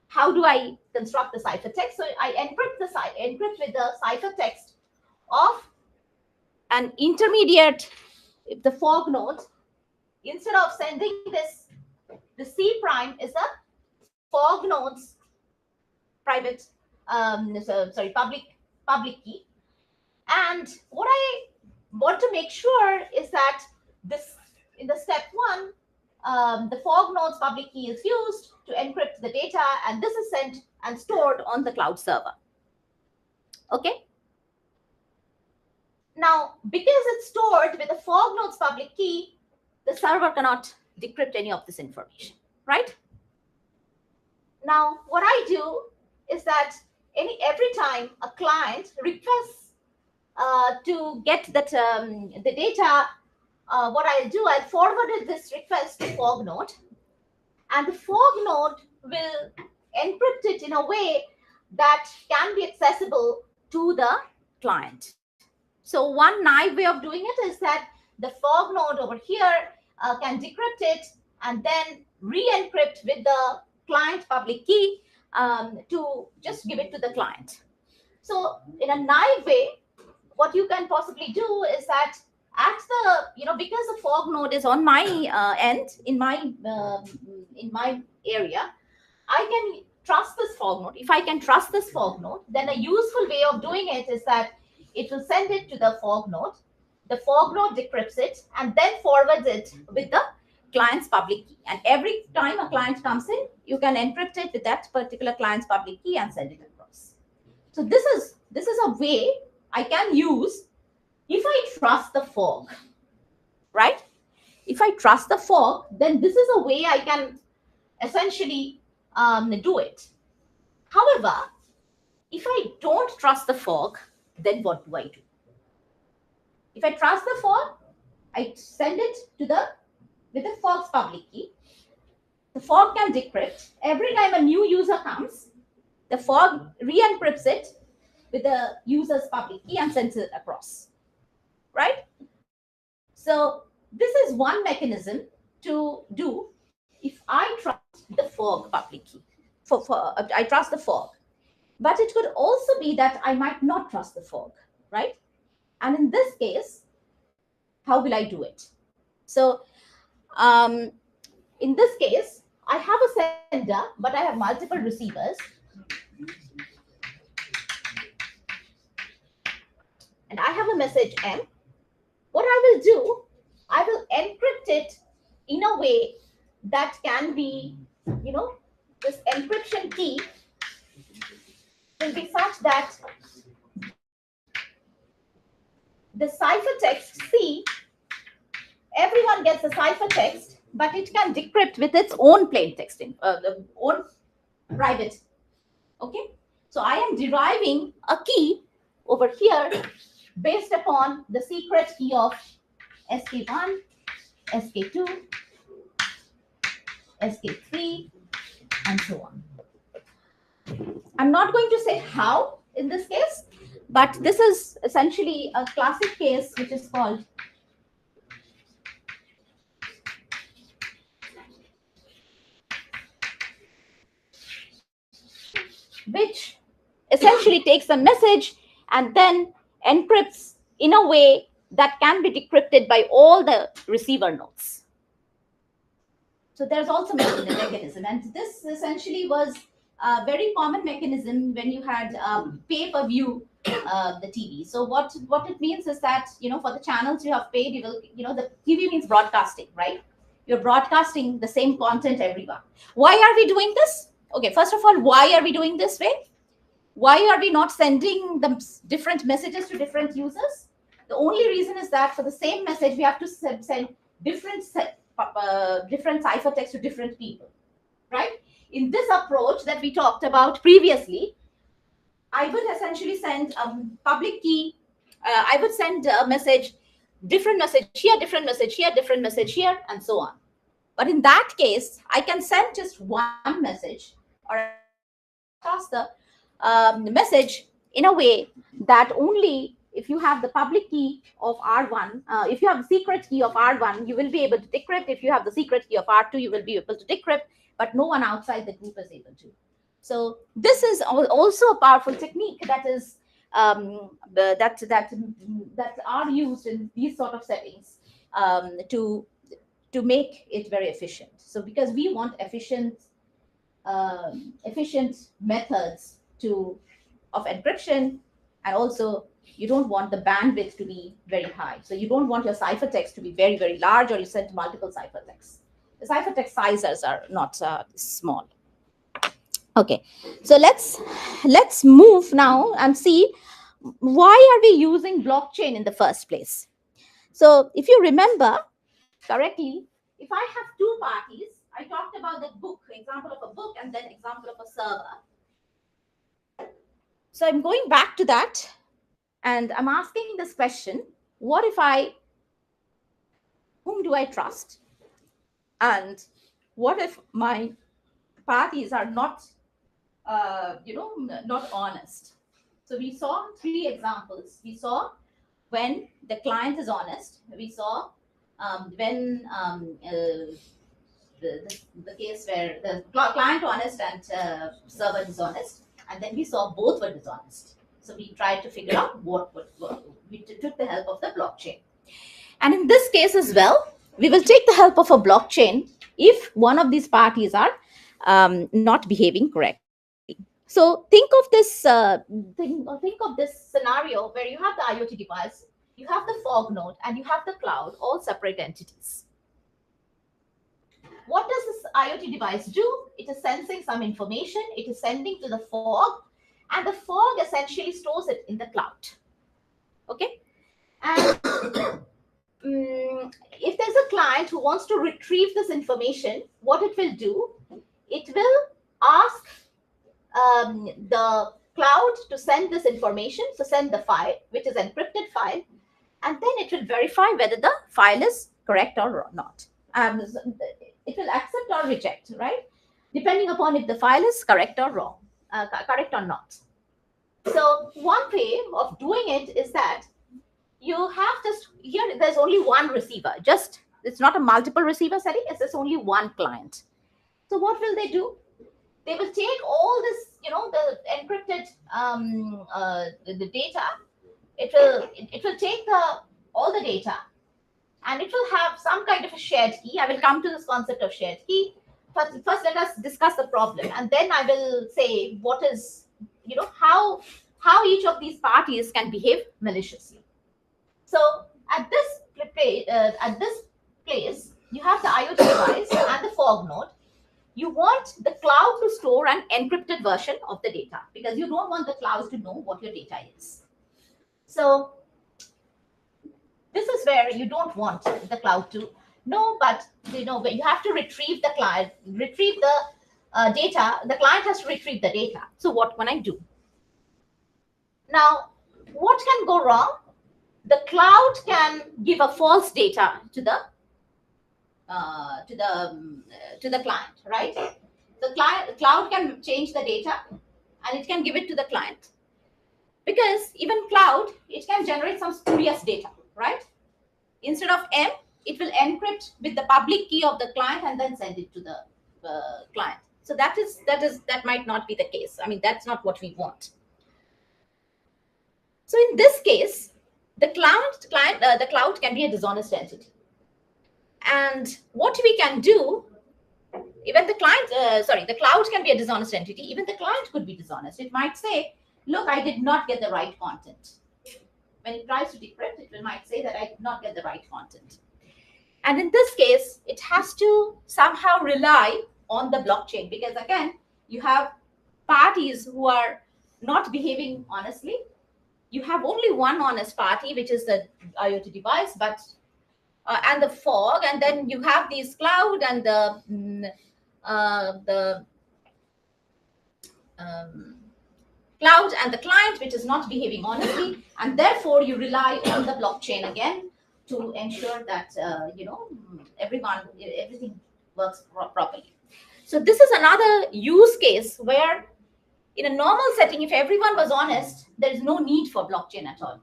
how do I construct the ciphertext? So I encrypt with the ciphertext of an intermediate, the fork node. Instead of sending this, the C prime is the fork node's private, public key. And what I want to make sure is that this, in the step one, the fork node's public key is used to encrypt the data, and this is sent and stored on the cloud server. Okay. Now, because it's stored with the fork node's public key, the server cannot decrypt any of this information, right? Now, what I do is that every time a client requests to get that the data, what I'll do, I'll forward this request to fork node, and the fork node will encrypt it in a way that can be accessible to the client. So one naive way of doing it is that the fork node over here can decrypt it and then re-encrypt with the client public key to just give it to the client. So in a naive way, what you can possibly do is that at the, because the fork node is on my end, in my area, I can trust this fork node. If I can trust this fork node, then a useful way of doing it is that it will send it to the fork node. The fork node decrypts it and then forwards it with the client's public key. And every time a client comes in, you can encrypt it with that particular client's public key and send it across. So this is a way I can use if I trust the fork, right? If I trust the fork, then this is a way I can essentially do it. However, if I don't trust the fork, then what do I do? If I trust the fork, I send it to with the fork's public key. The fork can decrypt. Every time a new user comes, the fork re-encrypts it with the user's public key and sends it across, right? So this is one mechanism to do if I trust the fork public key. I trust the fork. But it could also be that I might not trust the fork, right? And in this case, how will I do it? So in this case, I have a sender, but I have multiple receivers. And I have a message M. What I will do, I will encrypt it in a way that can be, this encryption key will be such that the ciphertext C, everyone gets a ciphertext, but it can decrypt with its own plain text, the own private. Okay, so I am deriving a key over here based upon the secret key of SK1, SK2, SK3, and so on. I'm not going to say how in this case, but this is essentially a classic case which is called which essentially takes a message and then encrypts in a way that can be decrypted by all the receiver nodes. So there's also a mechanism, and this essentially was a very common mechanism when you had pay-per-view the TV. So what it means is that, for the channels you have paid, you will, the TV means broadcasting, right? You're broadcasting the same content everywhere. Why are we doing this? Okay, first of all, why are we doing this way? Why are we not sending them different messages to different users? The only reason is that for the same message, we have to send different ciphertext to different people, right? In this approach that we talked about previously, I would essentially send a public key. I would send a message, different message here, different message here, different message here, and so on. But in that case, I can send just one message or pass the message in a way that only if you have the public key of R1, if you have the secret key of R1, you will be able to decrypt. If you have the secret key of R2, you will be able to decrypt, but no one outside the group is able to. So this is also a powerful technique that is that are used in these sort of settings to make it very efficient. So because we want efficient methods of encryption, and also you don't want the bandwidth to be very high. So you don't want your ciphertext to be very, very large, or you send multiple ciphertexts. The ciphertext sizes are not small. Okay, so let's move now and see why are we using blockchain in the first place. So if you remember correctly, if I have two parties, I talked about the book, example of a book, and then example of a server. So I'm going back to that, and I'm asking this question: what if whom do I trust? And what if my parties are not, not honest? So we saw three examples. We saw when the client is honest. We saw when the case where the client honest and server dishonest, and then we saw both were dishonest. So we tried to figure out what would work. We took the help of the blockchain. And in this case as well, we will take the help of a blockchain if one of these parties are not behaving correctly. So think of this scenario where you have the IoT device, you have the fog node, and you have the cloud, all separate entities. What does this IoT device do? It is sensing some information, it is sending to the fog, and the fog essentially stores it in the cloud. Okay? And if there's a client who wants to retrieve this information, what it will do, it will ask the cloud to send this information, so send the file, which is encrypted file, and then it will verify whether the file is correct or not. It will accept or reject, right? Depending upon if the file is correct or wrong, correct or not. So one way of doing it is that you have here, there's only one receiver, it's not a multiple receiver setting, it's just only one client. So what will they do? They will take all this, the encrypted the data. It will take all the data, and it will have some kind of a shared key. I will come to this concept of shared key. First let us discuss the problem, and then I will say what is, how each of these parties can behave maliciously. So at this place, you have the IoT device and the fog node. You want the cloud to store an encrypted version of the data, because you don't want the cloud to know what your data is. So this is where you don't want the cloud to know, but where you have to retrieve the data. The client has to retrieve the data. So what can I do? Now, what can go wrong? The cloud can give a false data to the client, right? The cloud can change the data, and it can give it to the client, because even cloud, it can generate some spurious data, right? Instead of M, it will encrypt with the public key of the client and then send it to the client. So that might not be the case. I mean, that's not what we want. So in this case, the cloud can be a dishonest entity. And what we can do, even the cloud can be a dishonest entity. Even the client could be dishonest. It might say, look, I did not get the right content. When it tries to decrypt, it might say that I did not get the right content. And in this case, it has to somehow rely on the blockchain, because again, you have parties who are not behaving honestly. You have only one honest party, which is the IoT device, but and the fog, and then you have these cloud and the cloud and the client, which is not behaving honestly, and therefore you rely on the blockchain again to ensure that everything works properly. So this is another use case where, in a normal setting, if everyone was honest, there is no need for blockchain at all.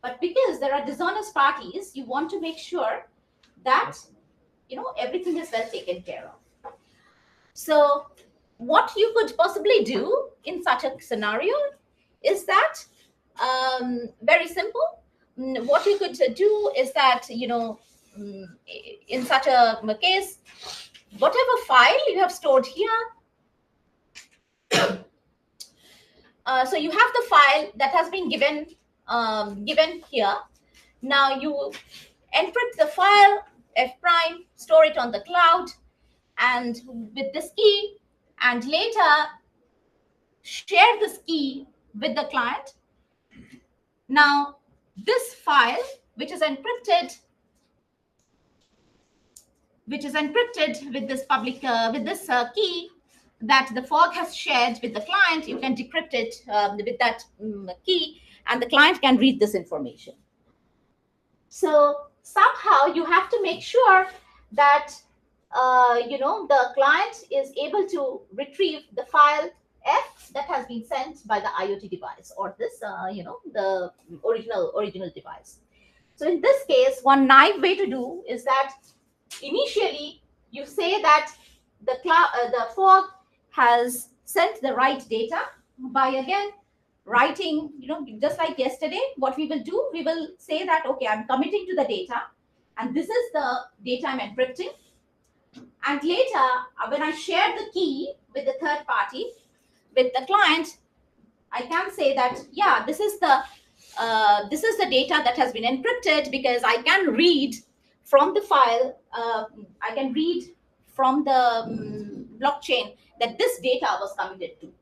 But because there are dishonest parties, you want to make sure that everything is well taken care of. So what you could possibly do in such a scenario is that very simple. What you could do is that in such a case, whatever file you have stored here, so you have the file that has been given here. Now you encrypt the file f prime, store it on the cloud, and with this key, and later share this key with the client. Now this file, which is encrypted with this public with this key that the fog has shared with the client, you can decrypt it with that key, and the client can read this information. So somehow you have to make sure that the client is able to retrieve the file F that has been sent by the IoT device, or this the original device. So in this case, one naive way to do is that initially you say that the fog has sent the right data by again writing, just like yesterday. What we will do, we will say that, okay, I'm committing to the data, and this is the data I'm encrypting. And later, when I share the key with the third party, with the client, I can say that, yeah, this is the data that has been encrypted, because I can read from the file, I can read from the blockchain that this data was committed to.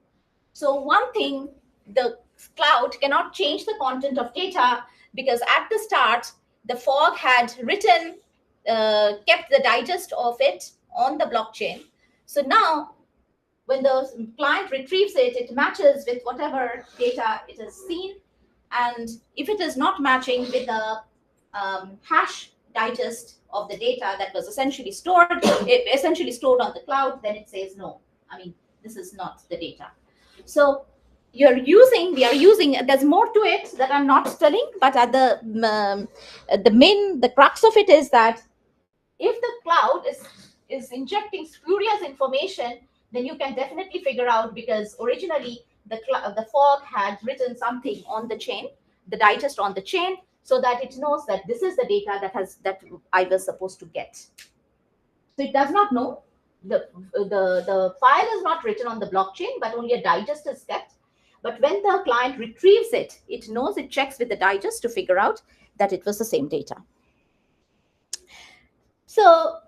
So one thing, the cloud cannot change the content of data, because at the start, the fog had written, kept the digest of it on the blockchain. So now, when the client retrieves it, it matches with whatever data it has seen. And if it is not matching with the hash digest of the data that was essentially stored on the cloud, then it says no. I mean, this is not the data. So we are using, there's more to it that I'm not telling, but at the crux of it is that if the cloud is injecting spurious information, then you can definitely figure out, because originally the fog had written something on the chain, the digest on the chain, so that it knows that this is the data that I was supposed to get. So it does not know. The file is not written on the blockchain, but only a digest is kept. But when the client retrieves it, it knows, it checks with the digest to figure out that it was the same data. So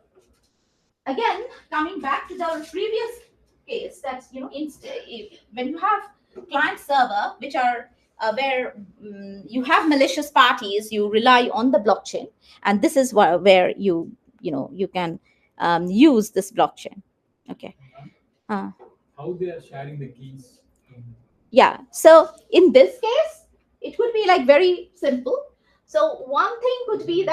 again, coming back to the previous case, that when you have client server, which are where you have malicious parties, you rely on the blockchain, and this is where you can use this blockchain. Okay. How they are sharing the keys? Yeah. So in this case, it could be like very simple. So one thing could be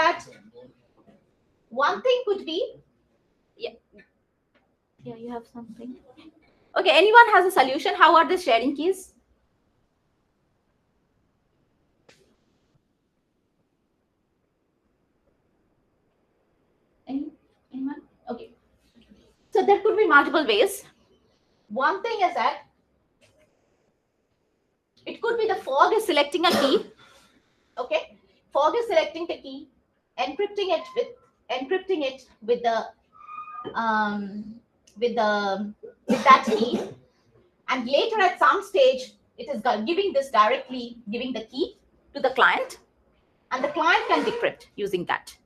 yeah, you have something. Okay, anyone has a solution? How are the sharing keys? Anyone? Okay. So there could be multiple ways. One thing is that it could be the fog is selecting a key. Okay, fog is selecting the key, encrypting it with that key, and later at some stage it is giving the key to the client, and the client can decrypt using that.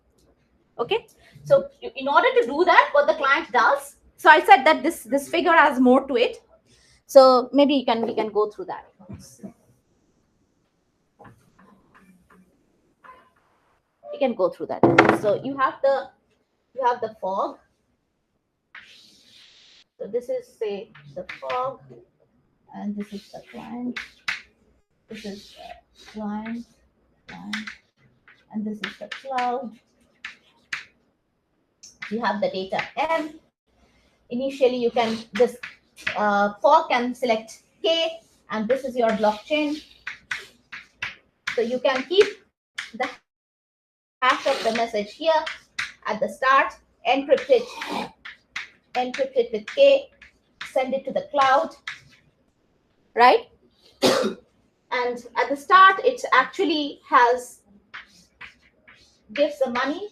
Okay, so in order to do that, what the client does, so I said that this figure has more to it, so maybe we can go through that. We can go through that. So you have the fog. So this is, say, the fog, and this is the client. This is the client, and this is the cloud. You have the data M. Initially, you can this fog can select K, and this is your blockchain. So you can keep the hash of the message here at the start, encrypt it with K, send it to the cloud, right? And at the start, it actually gives the money.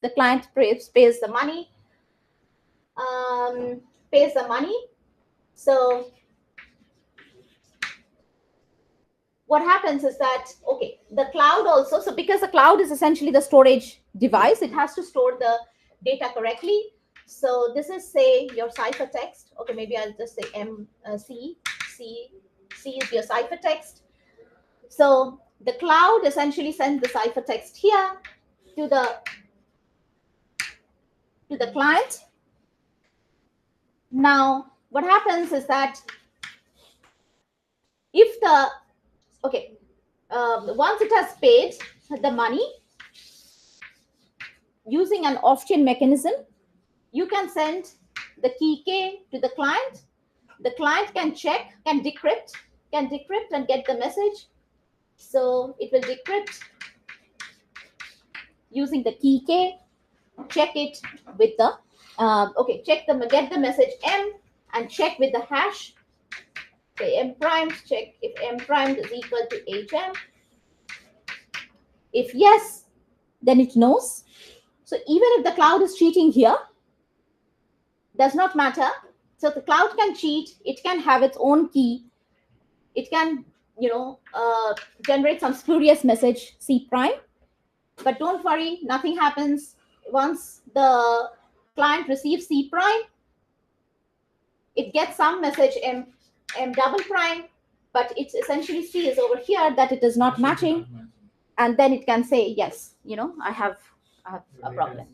The client pays the money. So what happens is that, okay, the cloud also, so because the cloud is essentially the storage device, it has to store the data correctly. So this is, say, your ciphertext. Okay, maybe I'll just say C is your ciphertext. So the cloud essentially sends the ciphertext here to the client. Now, what happens is that if once it has paid the money using an off-chain mechanism, you can send the key K to the client. The client can decrypt and get the message. So it will decrypt using the key K, check it with the get the message M and check with the hash. Okay, M primed, check if M primed is equal to HM. If yes, then it knows. So even if the cloud is cheating here, does not matter. So the cloud can cheat, it can have its own key, it can generate some spurious message C prime, but don't worry, nothing happens. Once the client receives C prime, it gets some message M double prime, but it essentially sees over here that it is not matching, and then it can say, yes, I have a problem.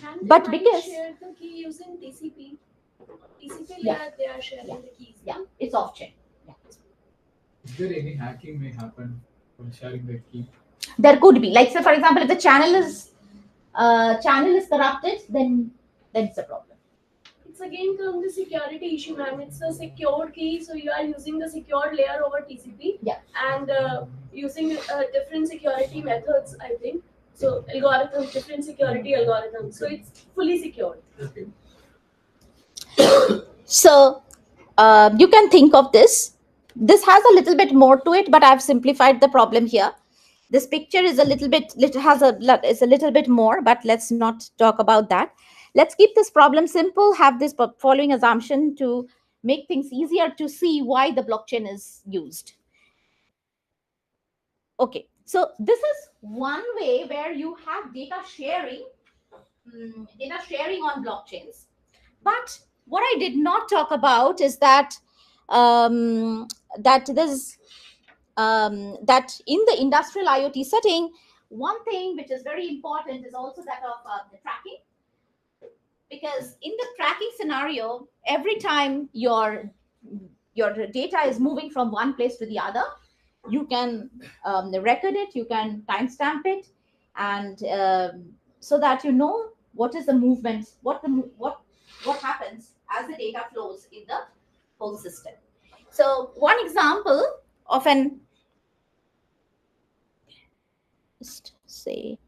And But they might because share the key using TCP. TCP Yeah. layer, they are sharing the keys. yeah, it's off chain. Is there any hacking may happen when sharing the key? There could be, like, say for example, if the channel is corrupted, then it's a problem. It's again comes the security issue, ma'am. It's a secure key, so you are using the secure layer over TCP. Yeah. And using different security methods, I think. So algorithms, different security algorithms. So it's fully secure. Okay. So you can think of this. This has a little bit more to it, but I've simplified the problem here. This picture is a little bit more, but let's not talk about that. Let's keep this problem simple, have this following assumption to make things easier to see why the blockchain is used. Okay, so this is one way where you have data sharing on blockchains. But what I did not talk about is that that in the industrial IoT setting, one thing which is very important is also that of the tracking. Because in the tracking scenario, every time your data is moving from one place to the other, you can record it, you can timestamp it, and so that you know what is the movement, what happens as the data flows in the whole system. So one example of just say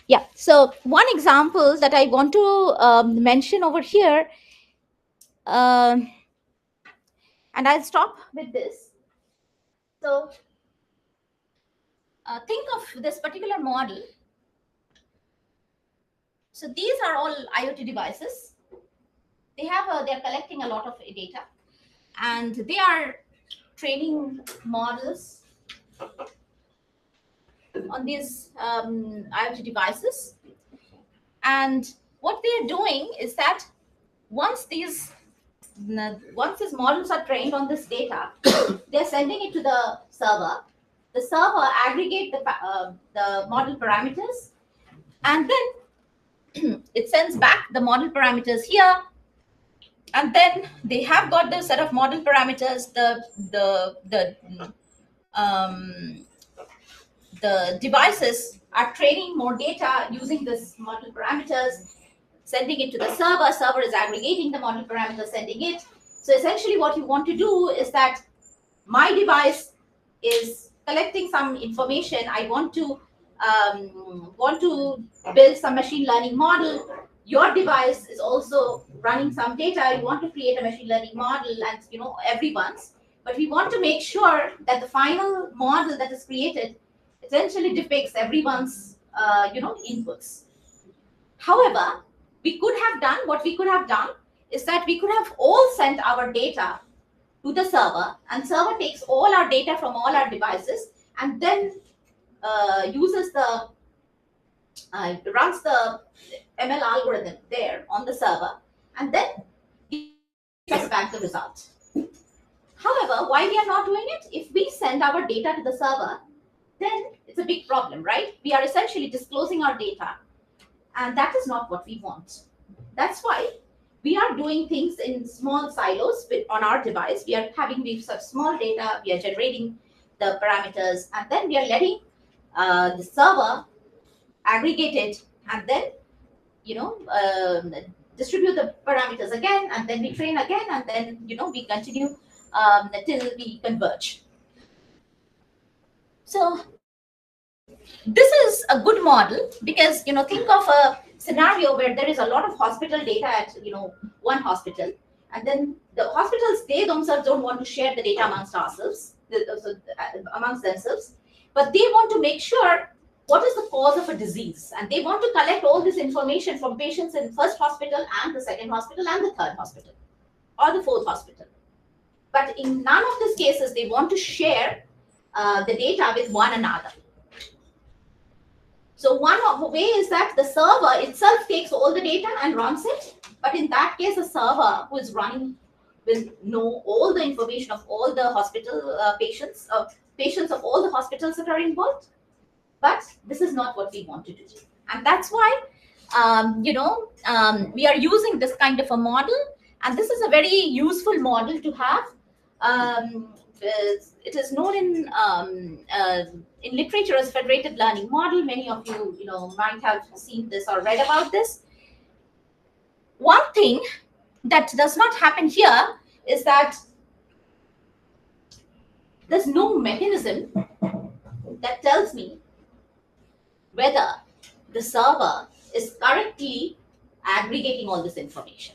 yeah, so one example that I want to mention over here, and I'll stop with this. So think of this particular model. So these are all IoT devices. They're collecting a lot of data, and they are training models on these IoT devices. And what they're doing is that once these models are trained on this data, they're sending it to the server. The server aggregate the model parameters, and then it sends back the model parameters here. And then they have got the set of model parameters. The devices are training more data using this model parameters. sending it to the server. Server is aggregating the model parameters, sending it. So essentially what you want to do is that my device is collecting some information. I want to build some machine learning model. Your device is also running some data. You want to create a machine learning model, and everyone's. But we want to make sure that the final model that is created essentially depicts everyone's inputs. However, what we could have done is that we could have all sent our data to the server, and server takes all our data from all our devices and then runs the ML algorithm there on the server, and then gives us back the result. However, why we are not doing it? If we send our data to the server, then it's a big problem, right? We are essentially disclosing our data, and that is not what we want. That's why we are doing things in small silos on our device. We are having such small data, we are generating the parameters, and then we are letting the server aggregate it, and then distribute the parameters again, and then we train again, and then we continue till we converge. So this is a good model because think of a scenario where there is a lot of hospital data at one hospital, and then the hospitals, they themselves don't want to share the data amongst themselves, but they want to make sure what is the cause of a disease, and they want to collect all this information from patients in first hospital and the second hospital and the third hospital or the fourth hospital. But in none of these cases they want to share the data with one another. So one of the way is that the server itself takes all the data and runs it. But in that case, a server who is running will know all the information of all the hospital patients of all the hospitals that are involved. But this is not what we want to do. And that's why, we are using this kind of a model. And this is a very useful model to have. It is known in literature as federated learning model. Many of you, might have seen this or read about this. One thing that does not happen here is that there's no mechanism that tells me whether the server is correctly aggregating all this information.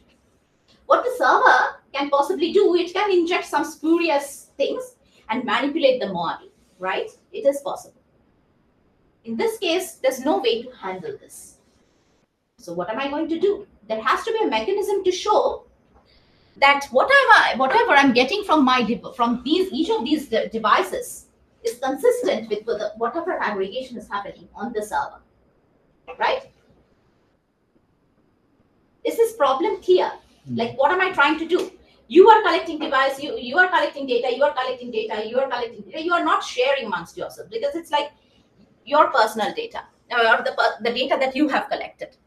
What the server can possibly do, it can inject some spurious things and manipulate the model, right? It is possible. In this case, there's no way to handle this. So what am I going to do? There has to be a mechanism to show that whatever I'm getting from each of these devices is consistent with whatever aggregation is happening on the server, right? Is this problem clear? Like, what am I trying to do? You are collecting device, you are collecting data, you are collecting data, you are collecting data. You are not sharing amongst yourself because it's like your personal data or the data that you have collected.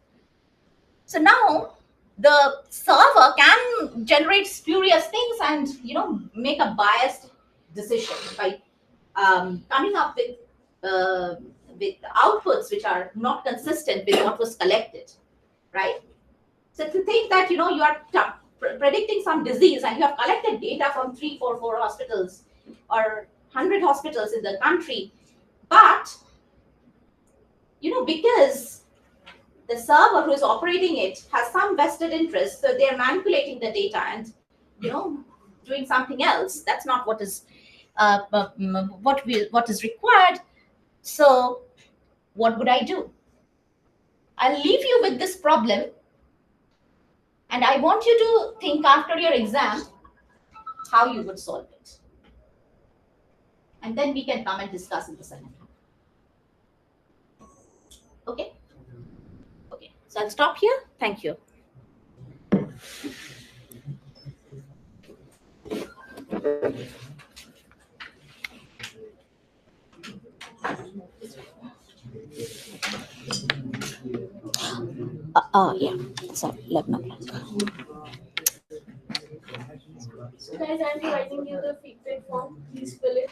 So now the server can generate spurious things and make a biased decision by coming up with outputs which are not consistent with what was collected, right? So to think that you are predicting some disease and you have collected data from 3, 4 hospitals or 100 hospitals in the country, but because the server who is operating it has some vested interest, so they are manipulating the data and doing something else. That's not what is what is required. So what would I do? I'll leave you with this problem, and I want you to think after your exam how you would solve it, and then we can come and discuss in the second half. Okay. So I'll stop here. Thank you. Yeah. Sorry, 11 o'clock. So guys, I'm providing you the feedback form. Please fill it.